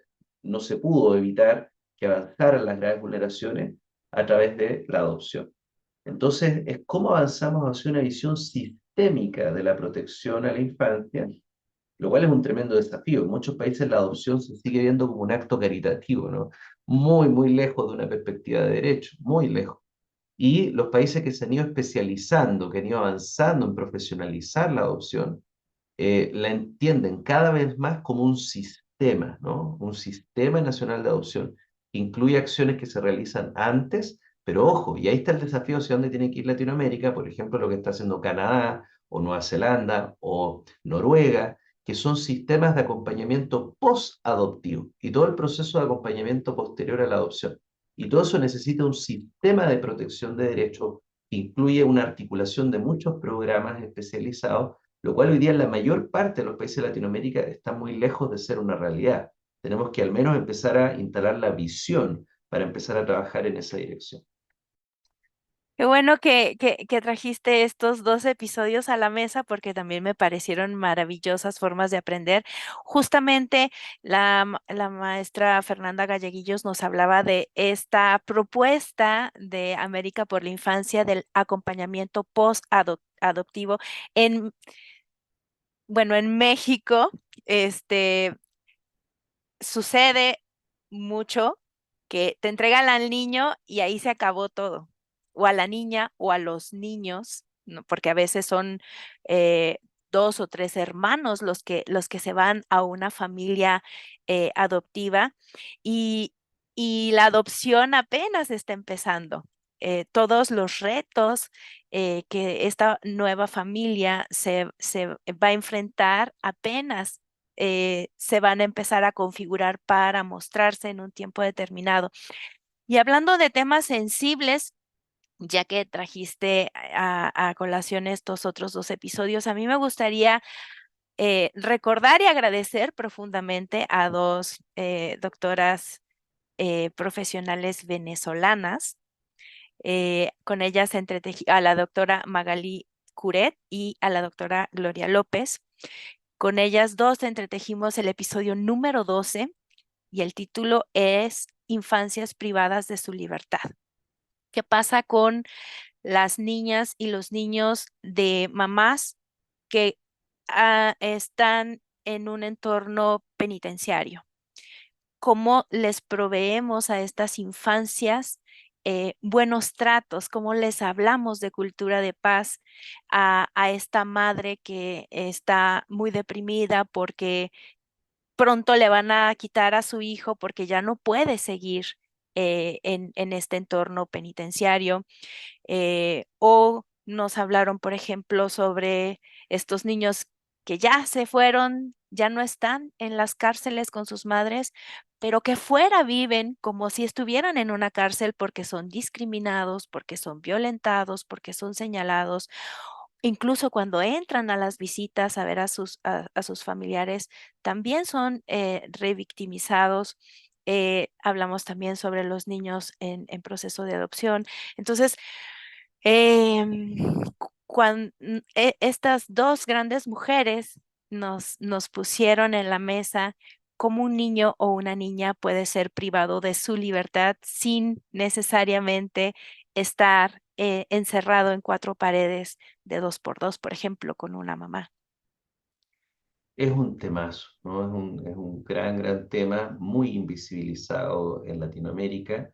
no se pudo evitar que avanzaran las graves vulneraciones a través de la adopción. Entonces, es cómo avanzamos hacia una visión sistémica de la protección a la infancia, lo cual es un tremendo desafío. En muchos países la adopción se sigue viendo como un acto caritativo, ¿no? Muy, muy lejos de una perspectiva de derecho, muy lejos. Y los países que se han ido especializando, que han ido avanzando en profesionalizar la adopción, la entienden cada vez más como un sistema, ¿no? Un sistema nacional de adopción que incluye acciones que se realizan antes, pero ojo, y ahí está el desafío hacia dónde tiene que ir Latinoamérica, por ejemplo, lo que está haciendo Canadá o Nueva Zelanda o Noruega, que son sistemas de acompañamiento post-adoptivo y todo el proceso de acompañamiento posterior a la adopción. Y todo eso necesita un sistema de protección de derechos que incluye una articulación de muchos programas especializados, lo cual hoy día en la mayor parte de los países de Latinoamérica está muy lejos de ser una realidad. Tenemos que al menos empezar a instalar la visión para empezar a trabajar en esa dirección. Qué bueno que trajiste estos dos episodios a la mesa porque también me parecieron maravillosas formas de aprender. Justamente la maestra Fernanda Galleguillos nos hablaba de esta propuesta de América por la Infancia del acompañamiento post-adoptivo en, bueno, en México. Este, sucede mucho que te entregan al niño y ahí se acabó todo, o a la niña o a los niños, ¿no? Porque a veces son eh, dos o tres hermanos los que se van a una familia adoptiva y, y la adopción apenas está empezando. Todos los retos que esta nueva familia se va a enfrentar apenas se van a empezar a configurar para mostrarse en un tiempo determinado. Y hablando de temas sensibles, ya que trajiste a colación estos otros dos episodios, a mí me gustaría recordar y agradecer profundamente a dos doctoras profesionales venezolanas. Con ellas entretejí a la doctora Magali Curet y a la doctora Gloria López. Con ellas dos entretejimos el episodio número 12 y el título es Infancias privadas de su libertad. ¿Qué pasa con las niñas y los niños de mamás que están en un entorno penitenciario? ¿Cómo les proveemos a estas infancias buenos tratos? ¿Cómo les hablamos de cultura de paz a esta madre que está muy deprimida porque pronto le van a quitar a su hijo porque ya no puede seguir en este entorno penitenciario? O nos hablaron, por ejemplo, sobre estos niños que ya se fueron, ya no están en las cárceles con sus madres, pero que fuera viven como si estuvieran en una cárcel porque son discriminados, porque son violentados, porque son señalados. Incluso cuando entran a las visitas a ver a sus familiares, también son revictimizados. Hablamos también sobre los niños en proceso de adopción. Entonces, estas dos grandes mujeres nos pusieron en la mesa cómo un niño o una niña puede ser privado de su libertad sin necesariamente estar encerrado en cuatro paredes de dos por dos, por ejemplo, con una mamá. Es un temazo, ¿no? Es un gran, gran tema, muy invisibilizado en Latinoamérica.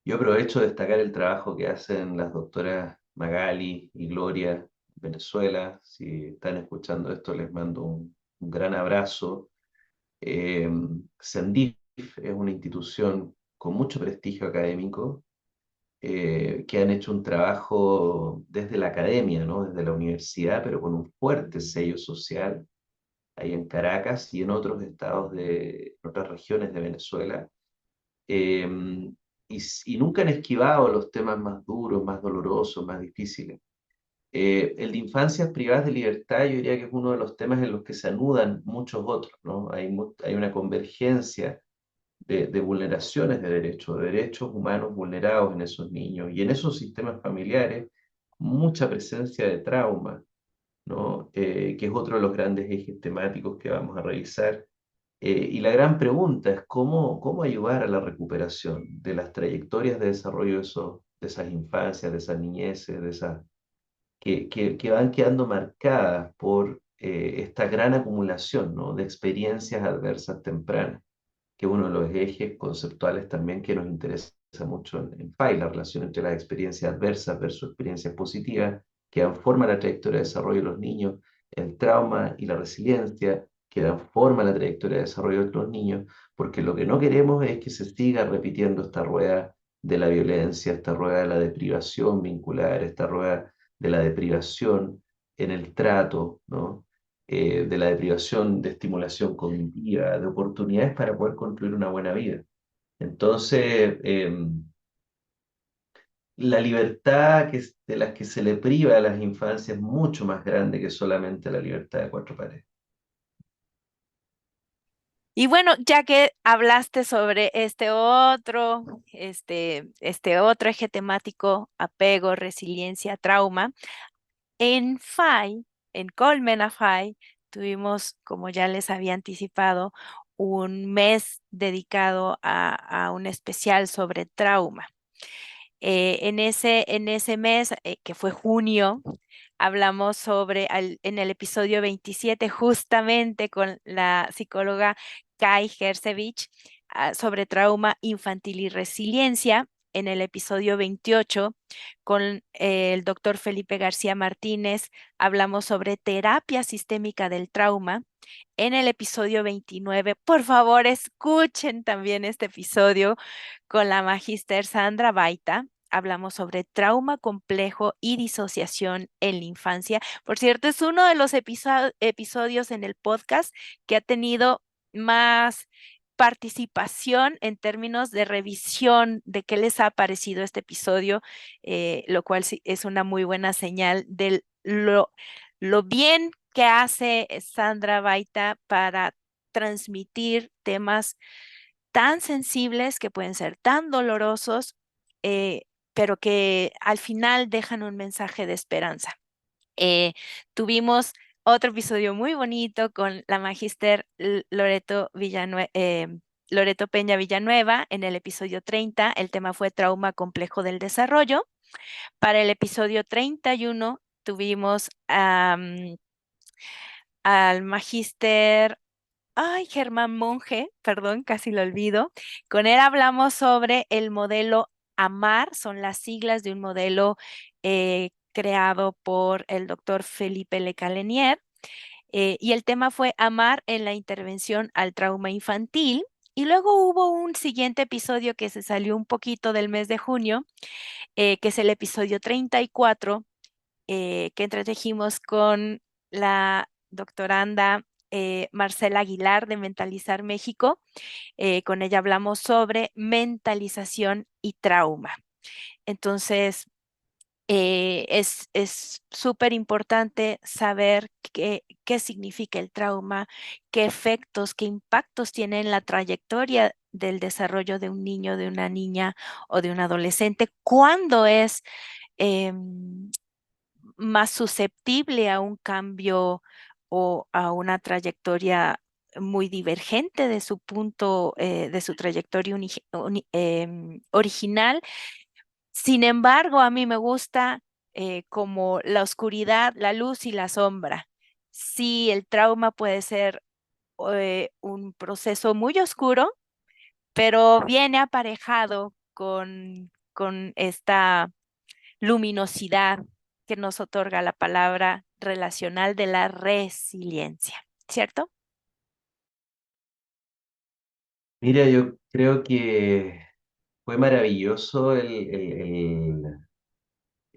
Yo aprovecho de destacar el trabajo que hacen las doctoras Magali y Gloria en Venezuela. Si están escuchando esto, les mando un gran abrazo. CENDIF es una institución con mucho prestigio académico que han hecho un trabajo desde la academia, ¿no? Desde la universidad, pero con un fuerte sello social, ahí en Caracas y en otros estados en otras regiones de Venezuela. Eh, y nunca han esquivado los temas más duros, más dolorosos, más difíciles. El de infancias privadas de libertad, yo diría que es uno de los temas en los que se anudan muchos otros, ¿no? Hay una convergencia de vulneraciones de derechos humanos vulnerados en esos niños y en esos sistemas familiares, mucha presencia de trauma, ¿no? Que es otro de los grandes ejes temáticos que vamos a revisar. Y la gran pregunta es cómo ayudar a la recuperación de las trayectorias de desarrollo de esas infancias, de esas niñeces, que van quedando marcadas por esta gran acumulación, ¿no? De experiencias adversas tempranas, que es uno de los ejes conceptuales también que nos interesa mucho en FAI, la relación entre las experiencias adversas versus experiencias positivas, que dan forma a la trayectoria de desarrollo de los niños, el trauma y la resiliencia, que dan forma a la trayectoria de desarrollo de los niños, porque lo que no queremos es que se siga repitiendo esta rueda de la violencia, esta rueda de la deprivación vincular, esta rueda de la deprivación en el trato, ¿no? De la deprivación de estimulación cognitiva, de oportunidades para poder construir una buena vida. Entonces, la libertad de las que se le priva a las infancias es mucho más grande que solamente la libertad de cuatro paredes. Y bueno, ya que hablaste sobre este otro eje temático, apego, resiliencia, trauma, en FAI, en Colmena FAI, tuvimos, como ya les había anticipado, un mes dedicado a un especial sobre trauma. En ese mes, que fue junio, hablamos en el episodio 27, justamente con la psicóloga Kai Hersevich, sobre trauma infantil y resiliencia. En el episodio 28, con el doctor Felipe García Martínez, hablamos sobre terapia sistémica del trauma. En el episodio 29, por favor, escuchen también este episodio con la magíster Sandra Baita. Hablamos sobre trauma complejo y disociación en la infancia. Por cierto, es uno de los episodios en el podcast que ha tenido más participación en términos de revisión de qué les ha parecido este episodio, lo cual sí es una muy buena señal de lo bien que hace Sandra Baita para transmitir temas tan sensibles que pueden ser tan dolorosos, eh, pero que al final dejan un mensaje de esperanza. Tuvimos otro episodio muy bonito con la magíster Loreto Peña Villanueva en el episodio 30. El tema fue trauma complejo del desarrollo. Para el episodio 31 tuvimos al magíster Germán Monge, perdón, casi lo olvido. Con él hablamos sobre el modelo AMAR, son las siglas de un modelo creado por el doctor Felipe Lecalenier. Y el tema fue AMAR en la intervención al trauma infantil. Y luego hubo un siguiente episodio que se salió un poquito del mes de junio, que es el episodio 34, que entretejimos con la doctoranda Marcela Aguilar de Mentalizar México. Con ella hablamos sobre mentalización y trauma. Entonces, es súper importante saber qué significa el trauma, qué efectos, qué impactos tiene en la trayectoria del desarrollo de un niño, de una niña o de un adolescente, cuándo es más susceptible a un cambio o a una trayectoria muy divergente de su punto, de su trayectoria original. Sin embargo, a mí me gusta como la oscuridad, la luz y la sombra. Sí, el trauma puede ser un proceso muy oscuro, pero viene aparejado con esta luminosidad que nos otorga la palabra relacional de la resiliencia, ¿cierto? Mira, yo creo que Fue maravilloso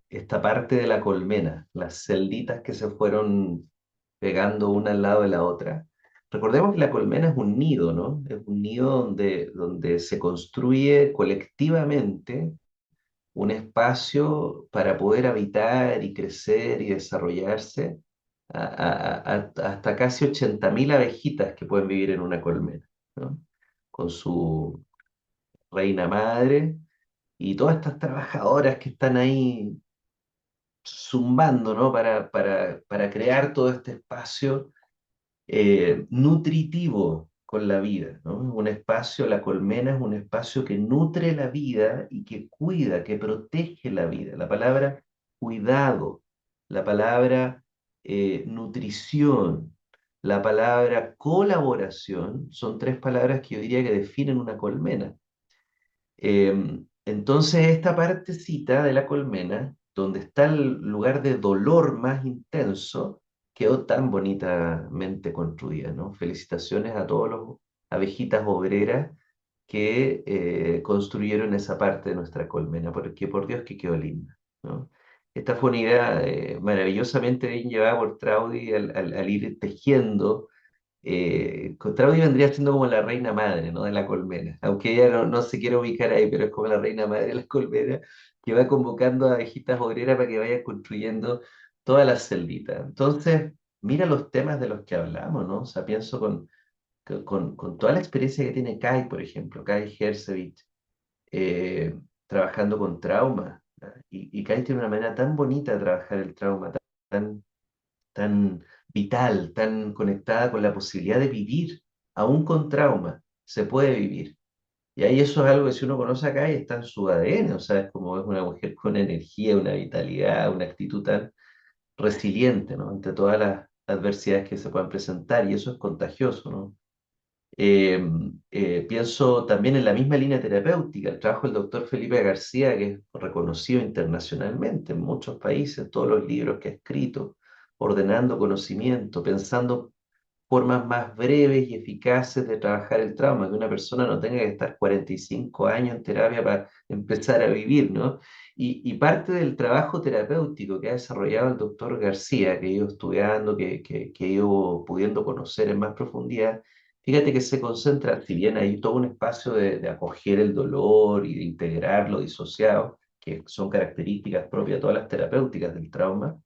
esta parte de la colmena, las celditas que se fueron pegando una al lado de la otra. Recordemos que la colmena es un nido, ¿no? Es un nido donde se construye colectivamente un espacio para poder habitar y crecer y desarrollarse hasta casi 80.000 abejitas que pueden vivir en una colmena, ¿no? Con su reina madre y todas estas trabajadoras que están ahí zumbando, ¿no? Para crear todo este espacio nutritivo con la vida, ¿no? Un espacio, la colmena es un espacio que nutre la vida y que cuida, que protege la vida. La palabra cuidado, la palabra nutrición, la palabra colaboración son tres palabras que yo diría que definen una colmena. Entonces, esta partecita de la colmena, donde está el lugar de dolor más intenso, quedó tan bonitamente construida, ¿no? Felicitaciones a todos los abejitas obreras que construyeron esa parte de nuestra colmena, porque por Dios que quedó linda, ¿no? Esta fue una idea maravillosamente bien llevada por Traudy al ir tejiendo Contraudi vendría siendo como la reina madre, ¿no? De la colmena, aunque ella no se quiere ubicar ahí, pero es como la reina madre de la colmena que va convocando a abejitas obreras para que vayan construyendo todas las celditas. Entonces, mira los temas de los que hablamos, ¿no? O sea, pienso con toda la experiencia que tiene Kai, por ejemplo, Kai Hersevich, eh, trabajando con trauma, ¿no? Y Kai tiene una manera tan bonita de trabajar el trauma, tan tan vital, tan conectada con la posibilidad de vivir, aún con trauma, se puede vivir. Y ahí eso es algo que si uno conoce acá y está en su ADN, o sea, es como es una mujer con energía, una vitalidad, una actitud tan resiliente, ¿no? Ante todas las adversidades que se puedan presentar, y eso es contagioso, ¿no? Eh, Pienso también en la misma línea terapéutica, el trabajo del doctor Felipe García, que es reconocido internacionalmente en muchos países, todos los libros que ha escrito, ordenando conocimiento, pensando formas más breves y eficaces de trabajar el trauma, que una persona no tenga que estar 45 años en terapia para empezar a vivir, ¿no? Y parte del trabajo terapéutico que ha desarrollado el doctor García, que he ido estudiando, que he ido pudiendo conocer en más profundidad, fíjate que se concentra, si bien hay todo un espacio de acoger el dolor y de integrarlo disociado, que son características propias de todas las terapéuticas del trauma,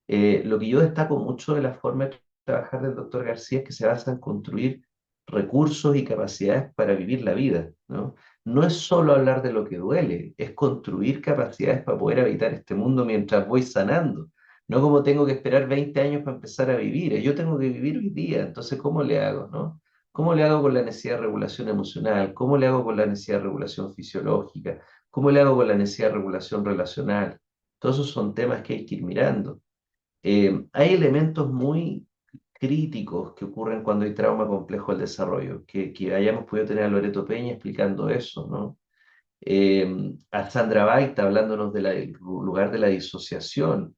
lo que yo destaco mucho de la forma de trabajar del doctor García es que se basa en construir recursos y capacidades para vivir la vida, ¿no? No es solo hablar de lo que duele, es construir capacidades para poder habitar este mundo mientras voy sanando. No como tengo que esperar 20 años para empezar a vivir, yo tengo que vivir hoy día, entonces ¿cómo le hago, no? ¿Cómo le hago con la necesidad de regulación emocional? ¿Cómo le hago con la necesidad de regulación fisiológica? ¿Cómo le hago con la necesidad de regulación relacional? Todos esos son temas que hay que ir mirando. Hay elementos muy críticos que ocurren cuando hay trauma complejo del desarrollo, que hayamos podido tener a Loreto Peña explicando eso, ¿no? A Sandra Baita hablándonos del lugar de la disociación,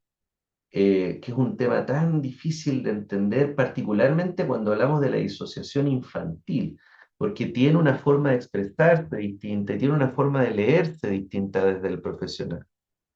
que es un tema tan difícil de entender, particularmente cuando hablamos de la disociación infantil, porque tiene una forma de expresarse distinta y tiene una forma de leerse distinta desde el profesional.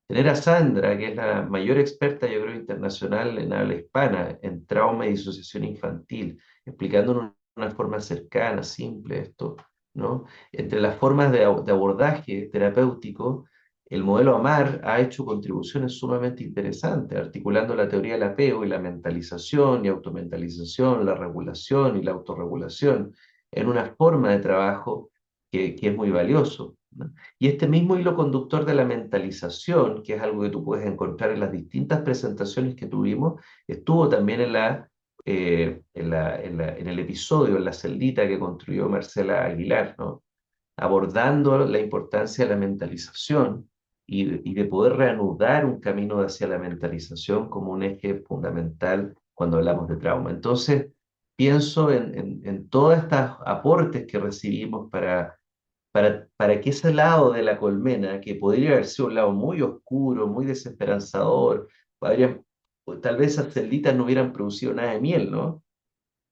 Tener a Sandra, que es la mayor experta, yo creo, internacional en habla hispana, en trauma y disociación infantil, explicándonos una forma cercana, simple esto, ¿no? Entre las formas de abordaje terapéutico, el modelo AMAR ha hecho contribuciones sumamente interesantes, articulando la teoría del apego y la mentalización y automentalización, la regulación y la autorregulación, en una forma de trabajo que es muy valioso, ¿no? Y este mismo hilo conductor de la mentalización, que es algo que tú puedes encontrar en las distintas presentaciones que tuvimos, estuvo también en el episodio, en la celdita que construyó Marcela Aguilar, ¿no? Abordando la importancia de la mentalización y de poder reanudar un camino hacia la mentalización como un eje fundamental cuando hablamos de trauma. Entonces, pienso en todos estos aportes que recibimos para que ese lado de la colmena, que podría haber sido un lado muy oscuro, muy desesperanzador, o tal vez esas celditas no hubieran producido nada de miel, ¿no?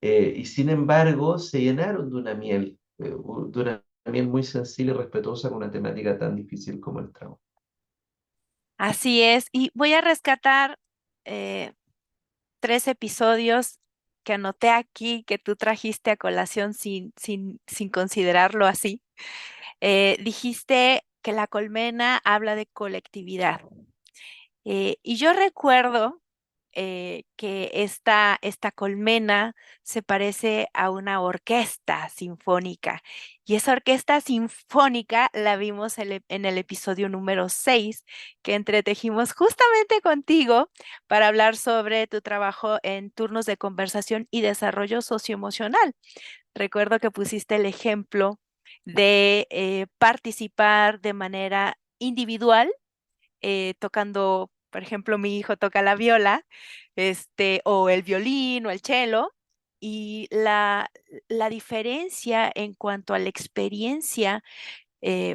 Y sin embargo, se llenaron de una también muy sensible y respetuosa con una temática tan difícil como el trauma. Así es. Y voy a rescatar eh, 3 episodios que anoté aquí que tú trajiste a colación sin considerarlo así. Dijiste que la colmena habla de colectividad. Y yo recuerdo que esta colmena se parece a una orquesta sinfónica. Y esa orquesta sinfónica la vimos en el episodio número 6 que entretejimos justamente contigo para hablar sobre tu trabajo en turnos de conversación y desarrollo socioemocional. Recuerdo que pusiste el ejemplo de participar de manera individual tocando, por ejemplo, mi hijo toca la viola, o el violín o el cello, y la diferencia en cuanto a la experiencia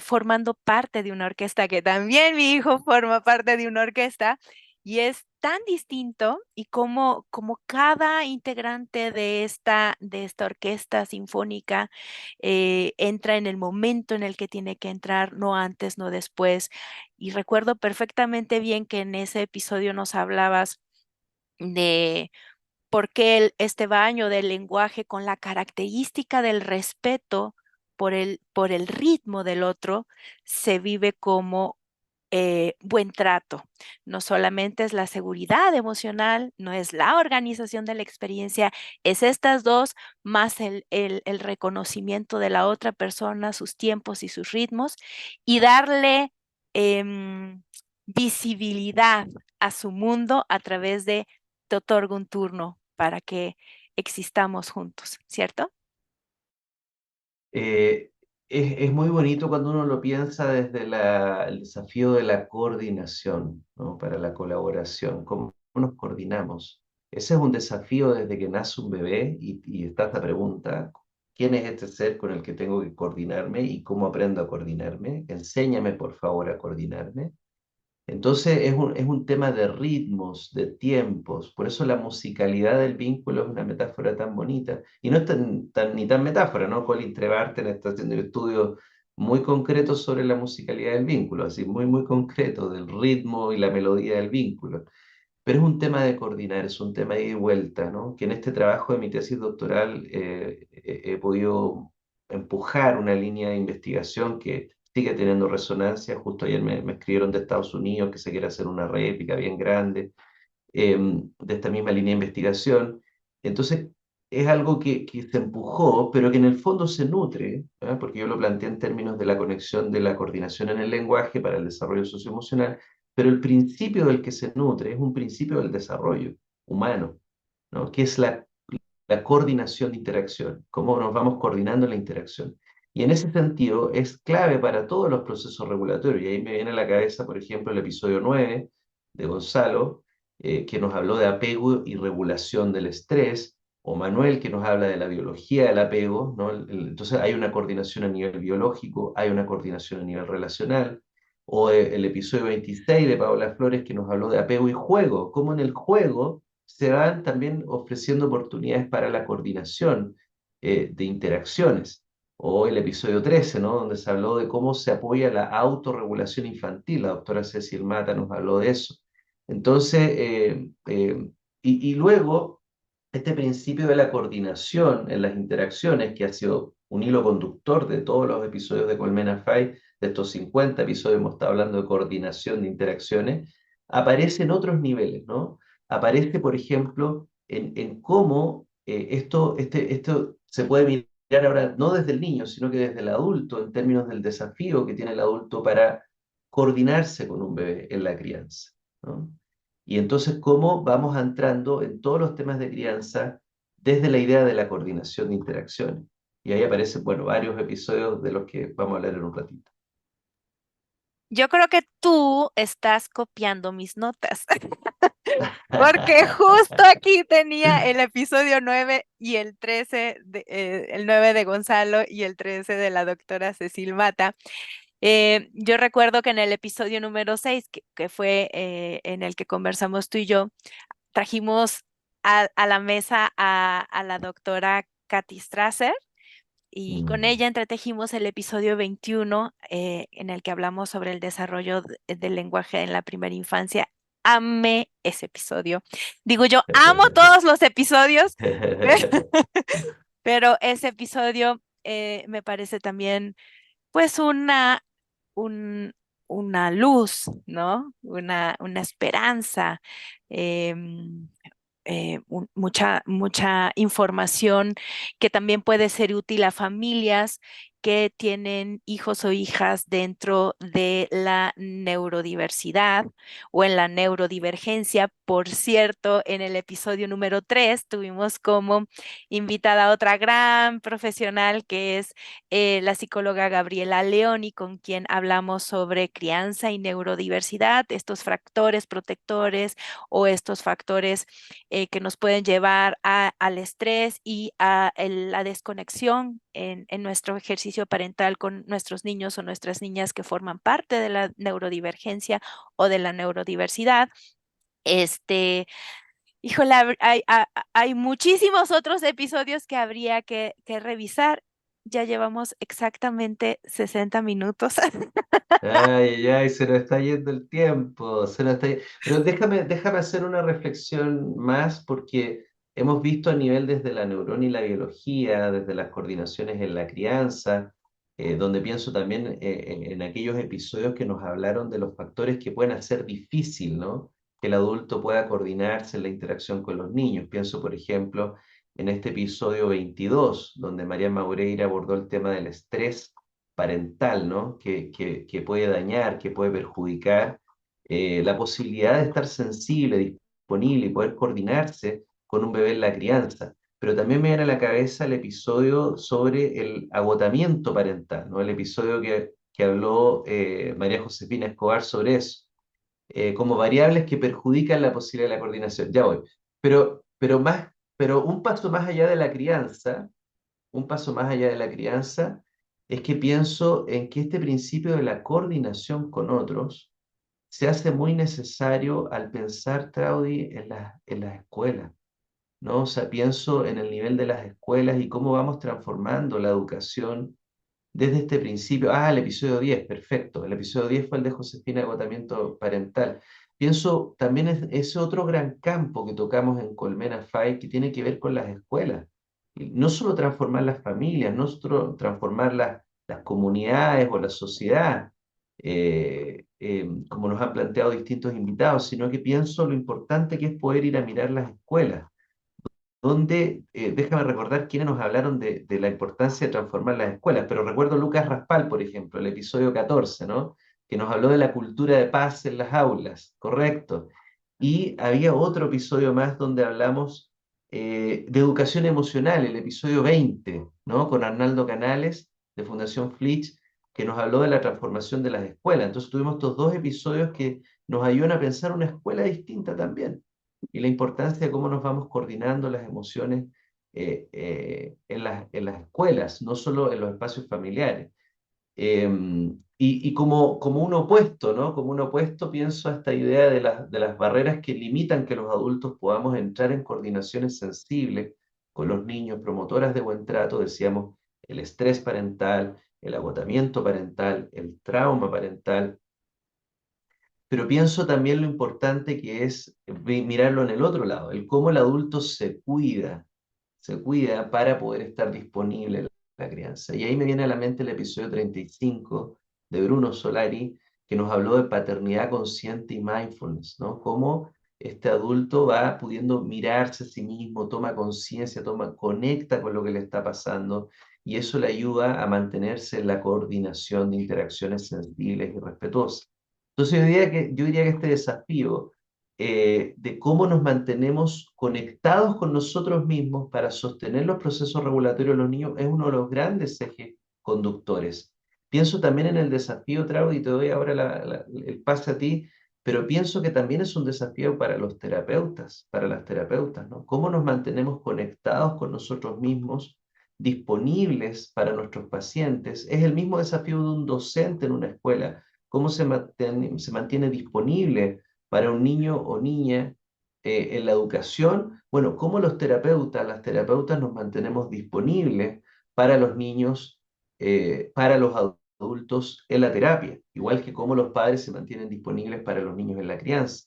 formando parte de una orquesta, que también mi hijo forma parte de una orquesta, y es tan distinto y como cada integrante de esta orquesta sinfónica entra en el momento en el que tiene que entrar, no antes, no después. Y recuerdo perfectamente bien que en ese episodio nos hablabas de por qué este baño del lenguaje con la característica del respeto por el ritmo del otro se vive como buen trato. No solamente es la seguridad emocional, no es la organización de la experiencia, es estas dos más el reconocimiento de la otra persona, sus tiempos y sus ritmos, y darle em, visibilidad a su mundo a través de te otorgo un turno para que existamos juntos, ¿cierto? Eh, es muy bonito cuando uno lo piensa desde el desafío de la coordinación, ¿no? Para la colaboración, cómo nos coordinamos. Ese es un desafío desde que nace un bebé y está esta pregunta, ¿quién es este ser con el que tengo que coordinarme y cómo aprendo a coordinarme? Enséñame, por favor, a coordinarme. Entonces es un tema de ritmos, de tiempos, por eso la musicalidad del vínculo es una metáfora tan bonita. Y no es ni tan metáfora, ¿no? Colin Trevorrow está haciendo estudios muy concretos sobre la musicalidad del vínculo, así muy concreto, del ritmo y la melodía del vínculo. Pero es un tema de coordinar, es un tema de ida y vuelta, ¿no? Que en este trabajo de mi tesis doctoral he podido empujar una línea de investigación que sigue teniendo resonancia. Justo ayer me escribieron de Estados Unidos que se quiere hacer una réplica bien grande de esta misma línea de investigación. Entonces, es algo que se empujó, pero que en el fondo se nutre, ¿ah? Porque yo lo planteé en términos de la conexión de la coordinación en el lenguaje para el desarrollo socioemocional, pero el principio del que se nutre es un principio del desarrollo humano, ¿no? Que es la coordinación de interacción, cómo nos vamos coordinando en la interacción. Y en ese sentido es clave para todos los procesos regulatorios. Y ahí me viene a la cabeza, por ejemplo, el episodio 9 de Gonzalo, que nos habló de apego y regulación del estrés, o Manuel, que nos habla de la biología del apego, ¿no? Entonces hay una coordinación a nivel biológico, hay una coordinación a nivel relacional, o el episodio 26 de Paola Flores, que nos habló de apego y juego, cómo en el juego se van también ofreciendo oportunidades para la coordinación de interacciones. O el episodio 13, ¿no? Donde se habló de cómo se apoya la autorregulación infantil. La doctora Cecil Mata nos habló de eso. Entonces, y luego, este principio de la coordinación en las interacciones, que ha sido un hilo conductor de todos los episodios de Colmena Fai, de estos 50 episodios hemos estado hablando de coordinación de interacciones, aparece en otros niveles, ¿no? Aparece, por ejemplo, en cómo esto se puede mirar ahora no desde el niño, sino que desde el adulto, en términos del desafío que tiene el adulto para coordinarse con un bebé en la crianza, ¿no? Y entonces, cómo vamos entrando en todos los temas de crianza desde la idea de la coordinación de interacciones. Y ahí aparecen, bueno, varios episodios de los que vamos a hablar en un ratito. Yo creo que tú estás copiando mis notas, porque justo aquí tenía el episodio 9 y el 13, el 9 de Gonzalo y el 13 de la doctora Cecil Mata. Yo recuerdo que en el episodio número 6, que fue en el que conversamos tú y yo, trajimos a la mesa a la doctora Katy Strasser y con Mm. ella entretejimos el episodio 21, en el que hablamos sobre el desarrollo del lenguaje en la primera infancia. Amé ese episodio. Digo, yo amo todos los episodios, pero, pero ese episodio me parece también pues un- una luz, ¿no? Una esperanza, em, mucha información que también puede ser útil a familias que tienen hijos o hijas dentro de la neurodiversidad o en la neurodivergencia. Por cierto, en el episodio número 3 tuvimos como invitada a otra gran profesional que es la psicóloga Gabriela Leoni, con quien hablamos sobre crianza y neurodiversidad, estos factores protectores o estos factores que nos pueden llevar al estrés y a la desconexión en nuestro ejercicio parental con nuestros niños o nuestras niñas que forman parte de la neurodivergencia o de la neurodiversidad. Este, híjole, hay muchísimos otros episodios que habría que revisar. Ya llevamos exactamente 60 minutos. Ay, ay, ay, se nos está yendo el tiempo, Pero déjame hacer una reflexión más porque hemos visto a nivel desde la neurona y la biología, desde las coordinaciones en la crianza, donde pienso también en aquellos episodios que nos hablaron de los factores que pueden hacer difícil, ¿no? Que el adulto pueda coordinarse en la interacción con los niños. Pienso, por ejemplo, en este episodio 22, donde María Maureira abordó el tema del estrés parental, ¿no? Que puede dañar, que puede perjudicar la posibilidad de estar sensible, disponible y poder coordinarse con un bebé en la crianza. Pero también me viene a la cabeza el episodio sobre el agotamiento parental, ¿no? El episodio que habló María Josefina Escobar sobre eso, como variables que perjudican la posibilidad de la coordinación. Ya voy. Pero un paso más allá de la crianza, un paso más allá de la crianza, es que pienso en que este principio de la coordinación con otros se hace muy necesario al pensar, Traudy, en las escuelas, ¿no? O sea, pienso en el nivel de las escuelas y cómo vamos transformando la educación desde este principio. Ah, el episodio 10, perfecto. El episodio 10 fue el de Josefina, agotamiento parental. Pienso también en ese otro gran campo que tocamos en Colmena Five que tiene que ver con las escuelas. Y no solo transformar las familias, no solo transformar las comunidades o la sociedad, como nos han planteado distintos invitados, sino que pienso lo importante que es poder ir a mirar las escuelas donde, déjame recordar quiénes nos hablaron de la importancia de transformar las escuelas, pero recuerdo Lucas Raspal, por ejemplo, el episodio 14, ¿no? Que nos habló de la cultura de paz en las aulas, correcto. Y había otro episodio más donde hablamos de educación emocional, el episodio 20, ¿no? Con Arnaldo Canales, de Fundación Flitch, que nos habló de la transformación de las escuelas. Entonces tuvimos estos dos episodios que nos ayudan a pensar una escuela distinta también y la importancia de cómo nos vamos coordinando las emociones en las escuelas, no solo en los espacios familiares. Y como un opuesto, ¿no? Como un opuesto pienso a esta idea de las barreras que limitan que los adultos podamos entrar en coordinaciones sensibles con los niños, promotoras de buen trato, decíamos, el estrés parental, el agotamiento parental, el trauma parental, pero pienso también lo importante que es mirarlo en el otro lado, el cómo el adulto se cuida para poder estar disponible en la crianza. Y ahí me viene a la mente el episodio 35 de Bruno Solari, que nos habló de paternidad consciente y mindfulness, ¿no? Cómo este adulto va pudiendo mirarse a sí mismo, toma conciencia, conecta con lo que le está pasando, y eso le ayuda a mantenerse en la coordinación de interacciones sensibles y respetuosas. Entonces yo diría que este desafío de cómo nos mantenemos conectados con nosotros mismos para sostener los procesos regulatorios de los niños es uno de los grandes ejes conductores. Pienso también en el desafío, Trau, y te doy ahora el pase a ti, pero pienso que también es un desafío para los terapeutas, para las terapeutas, ¿no? ¿Cómo nos mantenemos conectados con nosotros mismos, disponibles para nuestros pacientes? Es el mismo desafío de un docente en una escuela. ¿Cómo se mantiene disponible para un niño o niña en la educación? Bueno, ¿cómo los terapeutas, las terapeutas nos mantenemos disponibles para los niños, para los adultos en la terapia, igual que cómo los padres se mantienen disponibles para los niños en la crianza.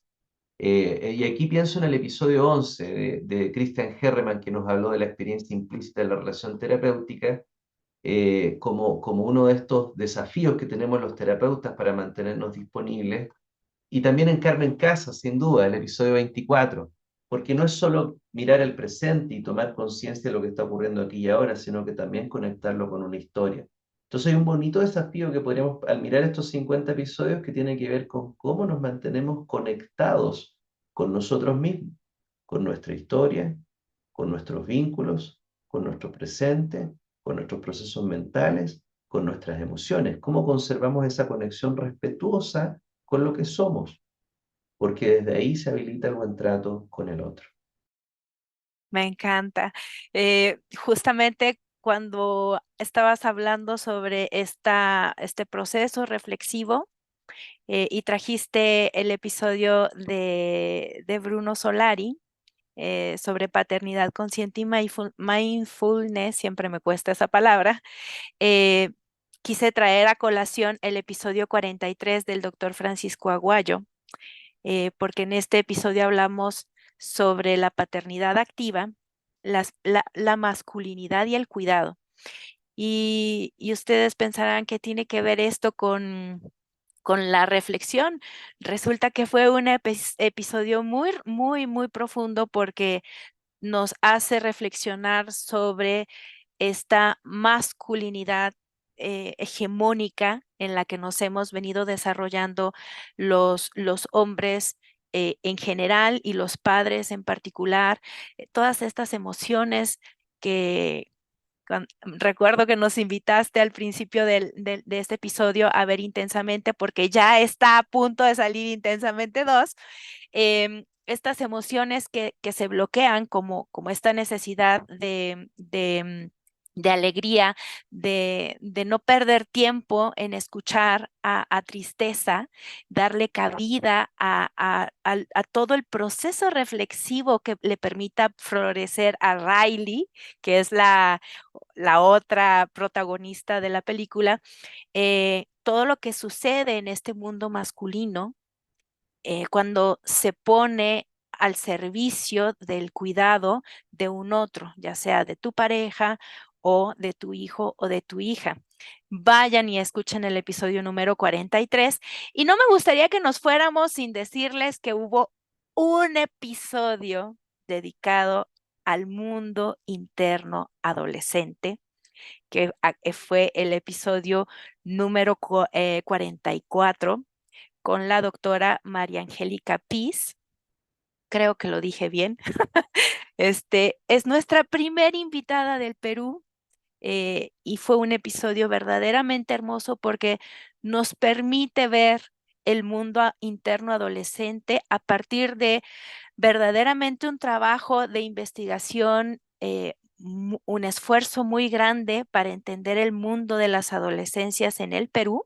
Y aquí pienso en el episodio 11 de Christian Herreman, que nos habló de la experiencia implícita de la relación terapéutica, como uno de estos desafíos que tenemos los terapeutas para mantenernos disponibles. Y también en Carmen Casas, sin duda, el episodio 24, porque no es solo mirar el presente y tomar conciencia de lo que está ocurriendo aquí y ahora, sino que también conectarlo con una historia. Entonces hay un bonito desafío que podríamos, al mirar estos 50 episodios, que tiene que ver con cómo nos mantenemos conectados con nosotros mismos, con nuestra historia, con nuestros vínculos, con nuestro presente, con nuestros procesos mentales, con nuestras emociones, cómo conservamos esa conexión respetuosa con lo que somos, porque desde ahí se habilita el buen trato con el otro. Me encanta. Justamente cuando estabas hablando sobre este proceso reflexivo, y trajiste el episodio de Bruno Solari, sobre paternidad consciente y mindfulness, siempre me cuesta esa palabra. eh, Quise traer a colación el episodio 43 del doctor Francisco Aguayo, porque en este episodio hablamos sobre la paternidad activa, la masculinidad y el cuidado. Y ustedes pensarán que tiene que ver esto con la reflexión. Resulta que fue un episodio muy, muy, muy profundo porque nos hace reflexionar sobre esta masculinidad hegemónica en la que nos hemos venido desarrollando los hombres en general y los padres en particular, todas estas emociones que recuerdo que nos invitaste al principio de este episodio a ver Intensamente porque ya está a punto de salir Intensamente 2. Estas emociones que se bloquean como esta necesidad de alegría, de no perder tiempo en escuchar a tristeza, darle cabida a todo el proceso reflexivo que le permita florecer a Riley, que es la otra protagonista de la película, todo lo que sucede en este mundo masculino cuando se pone al servicio del cuidado de un otro, ya sea de tu pareja o de tu hijo o de tu hija. Vayan y escuchen el episodio número 43. Y no me gustaría que nos fuéramos sin decirles que hubo un episodio dedicado al mundo interno adolescente, que fue el episodio número 44 con la doctora María Angélica Piz. Creo que lo dije bien. Es nuestra primera invitada del Perú, y fue un episodio verdaderamente hermoso porque nos permite ver el mundo interno adolescente a partir de verdaderamente un trabajo de investigación, un esfuerzo muy grande para entender el mundo de las adolescencias en el Perú.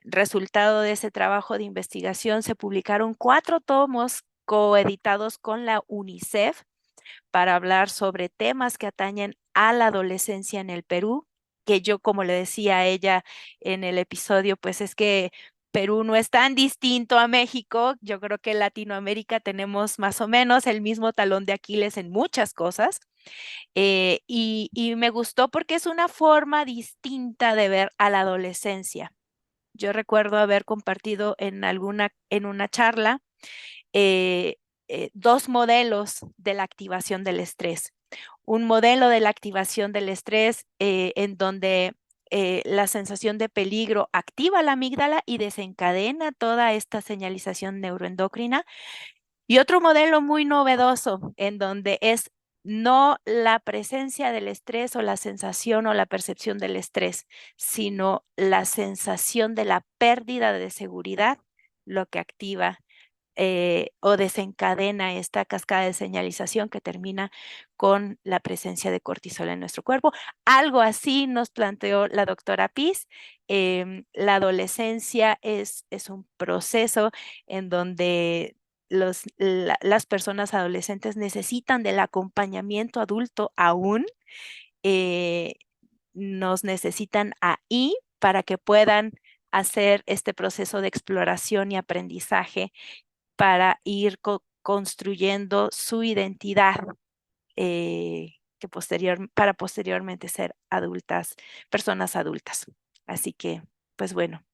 Resultado de ese trabajo de investigación, se publicaron 4 tomos coeditados con la UNICEF para hablar sobre temas que atañen a la adolescencia en el Perú, que yo, como le decía a ella en el episodio, pues es que Perú no es tan distinto a México. Yo creo que en Latinoamérica tenemos más o menos el mismo talón de Aquiles en muchas cosas. Y me gustó porque es una forma distinta de ver a la adolescencia. Yo recuerdo haber compartido en una charla, eh, 2 modelos de la activación del estrés. Un modelo de la activación del estrés en donde la sensación de peligro activa la amígdala y desencadena toda esta señalización neuroendocrina. Y otro modelo muy novedoso en donde es no la presencia del estrés o la sensación o la percepción del estrés, sino la sensación de la pérdida de seguridad, lo que activa o desencadena esta cascada de señalización que termina con la presencia de cortisol en nuestro cuerpo. Algo así nos planteó la doctora Piz. La adolescencia es un proceso en donde las personas adolescentes necesitan del acompañamiento adulto aún, eh, nos necesitan ahí para que puedan hacer este proceso de exploración y aprendizaje para ir construyendo su identidad, para posteriormente ser adultas, personas adultas. Así que, pues bueno,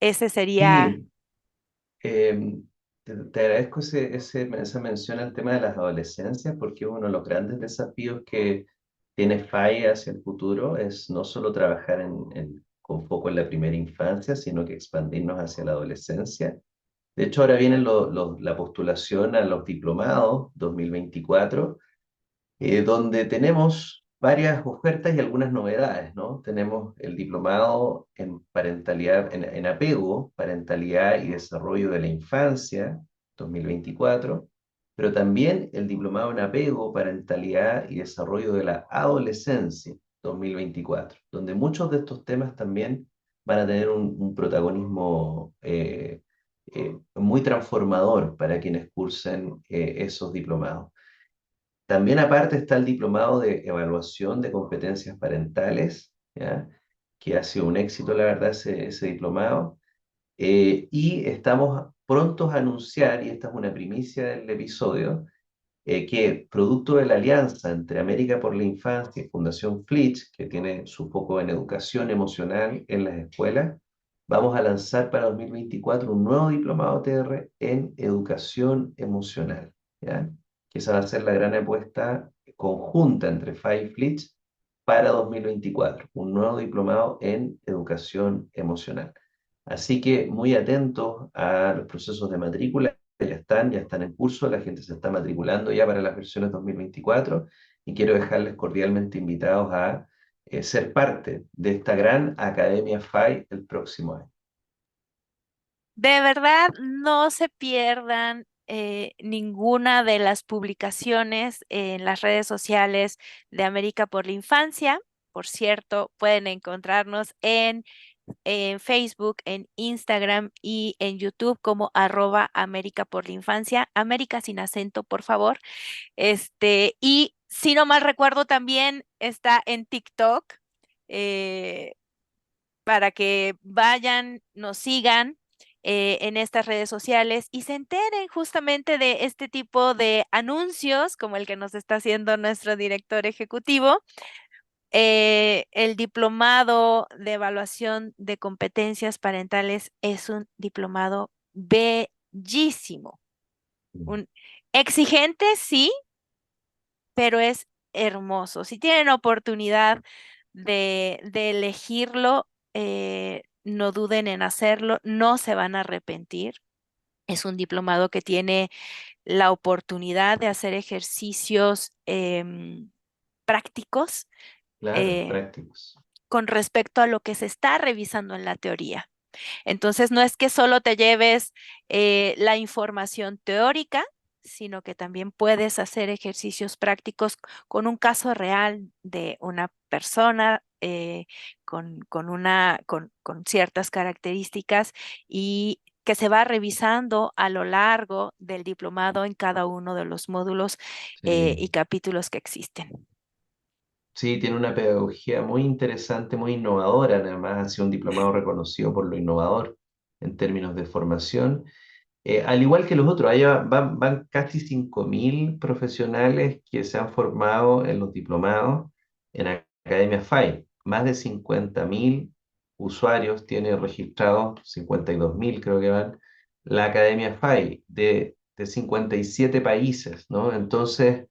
ese sería. Sí, te agradezco esa mención al tema de las adolescencias, porque uno de los grandes desafíos que tiene FAI hacia el futuro es no solo trabajar con foco en la primera infancia, sino que expandirnos hacia la adolescencia. De hecho, ahora viene la postulación a los diplomados 2024, donde tenemos varias ofertas y algunas novedades, ¿no? Tenemos el diplomado en parentalidad, en apego, parentalidad y desarrollo de la infancia, 2024, pero también el diplomado en apego, parentalidad y desarrollo de la adolescencia, 2024, donde muchos de estos temas también van a tener un protagonismo muy transformador para quienes cursen esos diplomados. También aparte está el diplomado de evaluación de competencias parentales, ¿ya? Que ha sido un éxito, la verdad, ese diplomado. Y estamos prontos a anunciar, y esta es una primicia del episodio, que producto de la alianza entre América por la Infancia y Fundación Flitch, que tiene su foco en educación emocional en las escuelas, vamos a lanzar para 2024 un nuevo diplomado TR en educación emocional, ¿ya? Que esa va a ser la gran apuesta conjunta entre FAI y Flitch para 2024, un nuevo diplomado en educación emocional. Así que muy atentos a los procesos de matrícula, ya están en curso, la gente se está matriculando ya para las versiones 2024 y quiero dejarles cordialmente invitados a ser parte de esta gran Academia FAI el próximo año. De verdad, no se pierdan ninguna de las publicaciones en las redes sociales de América por la Infancia. Por cierto, pueden encontrarnos en Facebook, en Instagram y en YouTube como @América por la Infancia, América sin acento, por favor. Y si no mal recuerdo, también está en TikTok. eh, para que vayan, nos sigan en estas redes sociales y se enteren justamente de este tipo de anuncios como el que nos está haciendo nuestro director ejecutivo. El diplomado de evaluación de competencias parentales es un diplomado bellísimo, un exigente, sí, pero es hermoso. Si tienen oportunidad de elegirlo, no duden en hacerlo, no se van a arrepentir. Es un diplomado que tiene la oportunidad de hacer ejercicios prácticos Claro, eh, prácticos. con respecto a lo que se está revisando en la teoría. Entonces, no es que solo te lleves la información teórica, sino que también puedes hacer ejercicios prácticos con un caso real de una persona con ciertas características y que se va revisando a lo largo del diplomado en cada uno de los módulos y Sí. capítulos que existen. Sí, tiene una pedagogía muy interesante, muy innovadora, además ha sido un diplomado reconocido por lo innovador en términos de formación. Al igual que los otros, allá van casi 5.000 profesionales que se han formado en los diplomados en Academia FAI. Más de 50.000 usuarios tiene registrados, 52.000 creo que van, la Academia FAI de 57 países, ¿no? Entonces,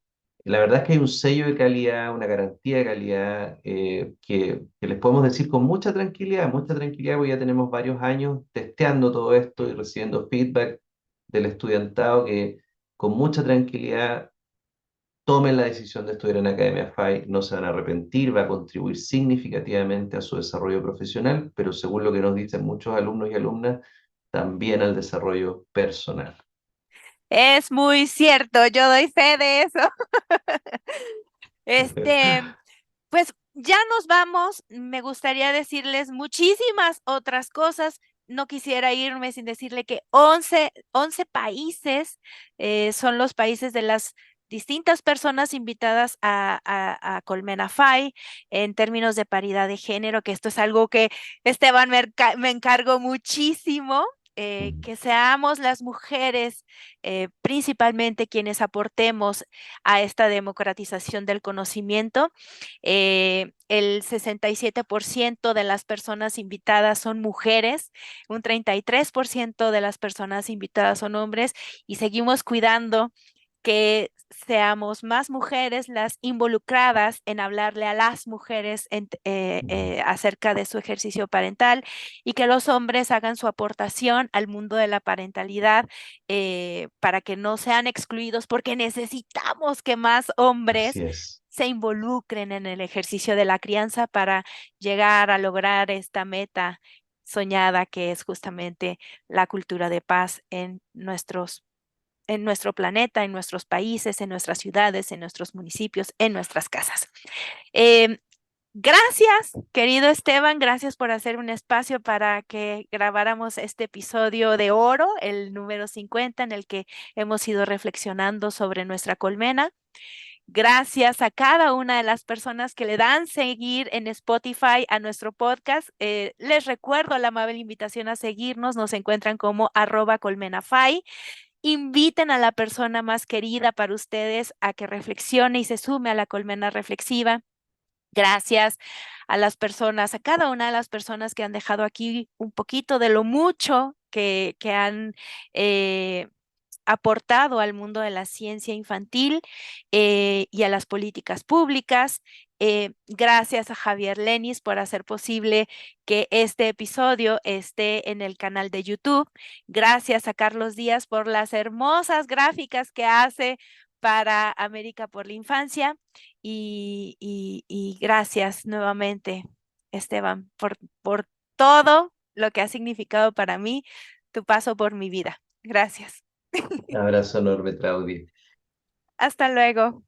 la verdad es que hay un sello de calidad, una garantía de calidad que les podemos decir con mucha tranquilidad, porque ya tenemos varios años testeando todo esto y recibiendo feedback del estudiantado que con mucha tranquilidad tomen la decisión de estudiar en Academia FAI, no se van a arrepentir, va a contribuir significativamente a su desarrollo profesional, pero según lo que nos dicen muchos alumnos y alumnas, también al desarrollo personal. Es muy cierto, yo doy fe de eso. Este, Pues ya nos vamos. Me gustaría decirles muchísimas otras cosas. No quisiera irme sin decirle que 11 países son los países de las distintas personas invitadas a Colmena Phi en términos de paridad de género, que esto es algo que Esteban me encargó muchísimo. Mm. Que seamos las mujeres principalmente quienes aportemos a esta democratización del conocimiento. El 67% de las personas invitadas son mujeres, un 33% de las personas invitadas son hombres y seguimos cuidando que seamos más mujeres las involucradas en hablarle a las mujeres Mm. acerca de su ejercicio parental y que los hombres hagan su aportación al mundo de la parentalidad para que no sean excluidos, porque necesitamos que más Así hombres es. se involucren en el ejercicio de la crianza para llegar a lograr esta meta soñada que es justamente la cultura de paz en nuestro planeta, en nuestros países, en nuestras ciudades, en nuestros municipios, en nuestras casas. Em, Gracias, querido Esteban, gracias por hacer un espacio para que grabáramos este episodio de oro, el número 50, en el que hemos ido reflexionando sobre nuestra colmena. Gracias a cada una de las personas que le dan seguir en Spotify a nuestro podcast. Les recuerdo la amable invitación a seguirnos. Nos encuentran como @colmenafy. Inviten a la persona más querida para ustedes a que reflexione y se sume a la colmena reflexiva. Gracias a las personas, a cada una de las personas que han dejado aquí un poquito de lo mucho que han aportado al mundo de la ciencia infantil y a las políticas públicas. Gracias a Javier Lenis por hacer posible que este episodio esté en el canal de YouTube. Gracias a Carlos Díaz por las hermosas gráficas que hace para América por la Infancia. Y gracias nuevamente, Esteban, por todo lo que ha significado para mí tu paso por mi vida. Gracias. Abrazo enorme, Claudia. Hasta luego.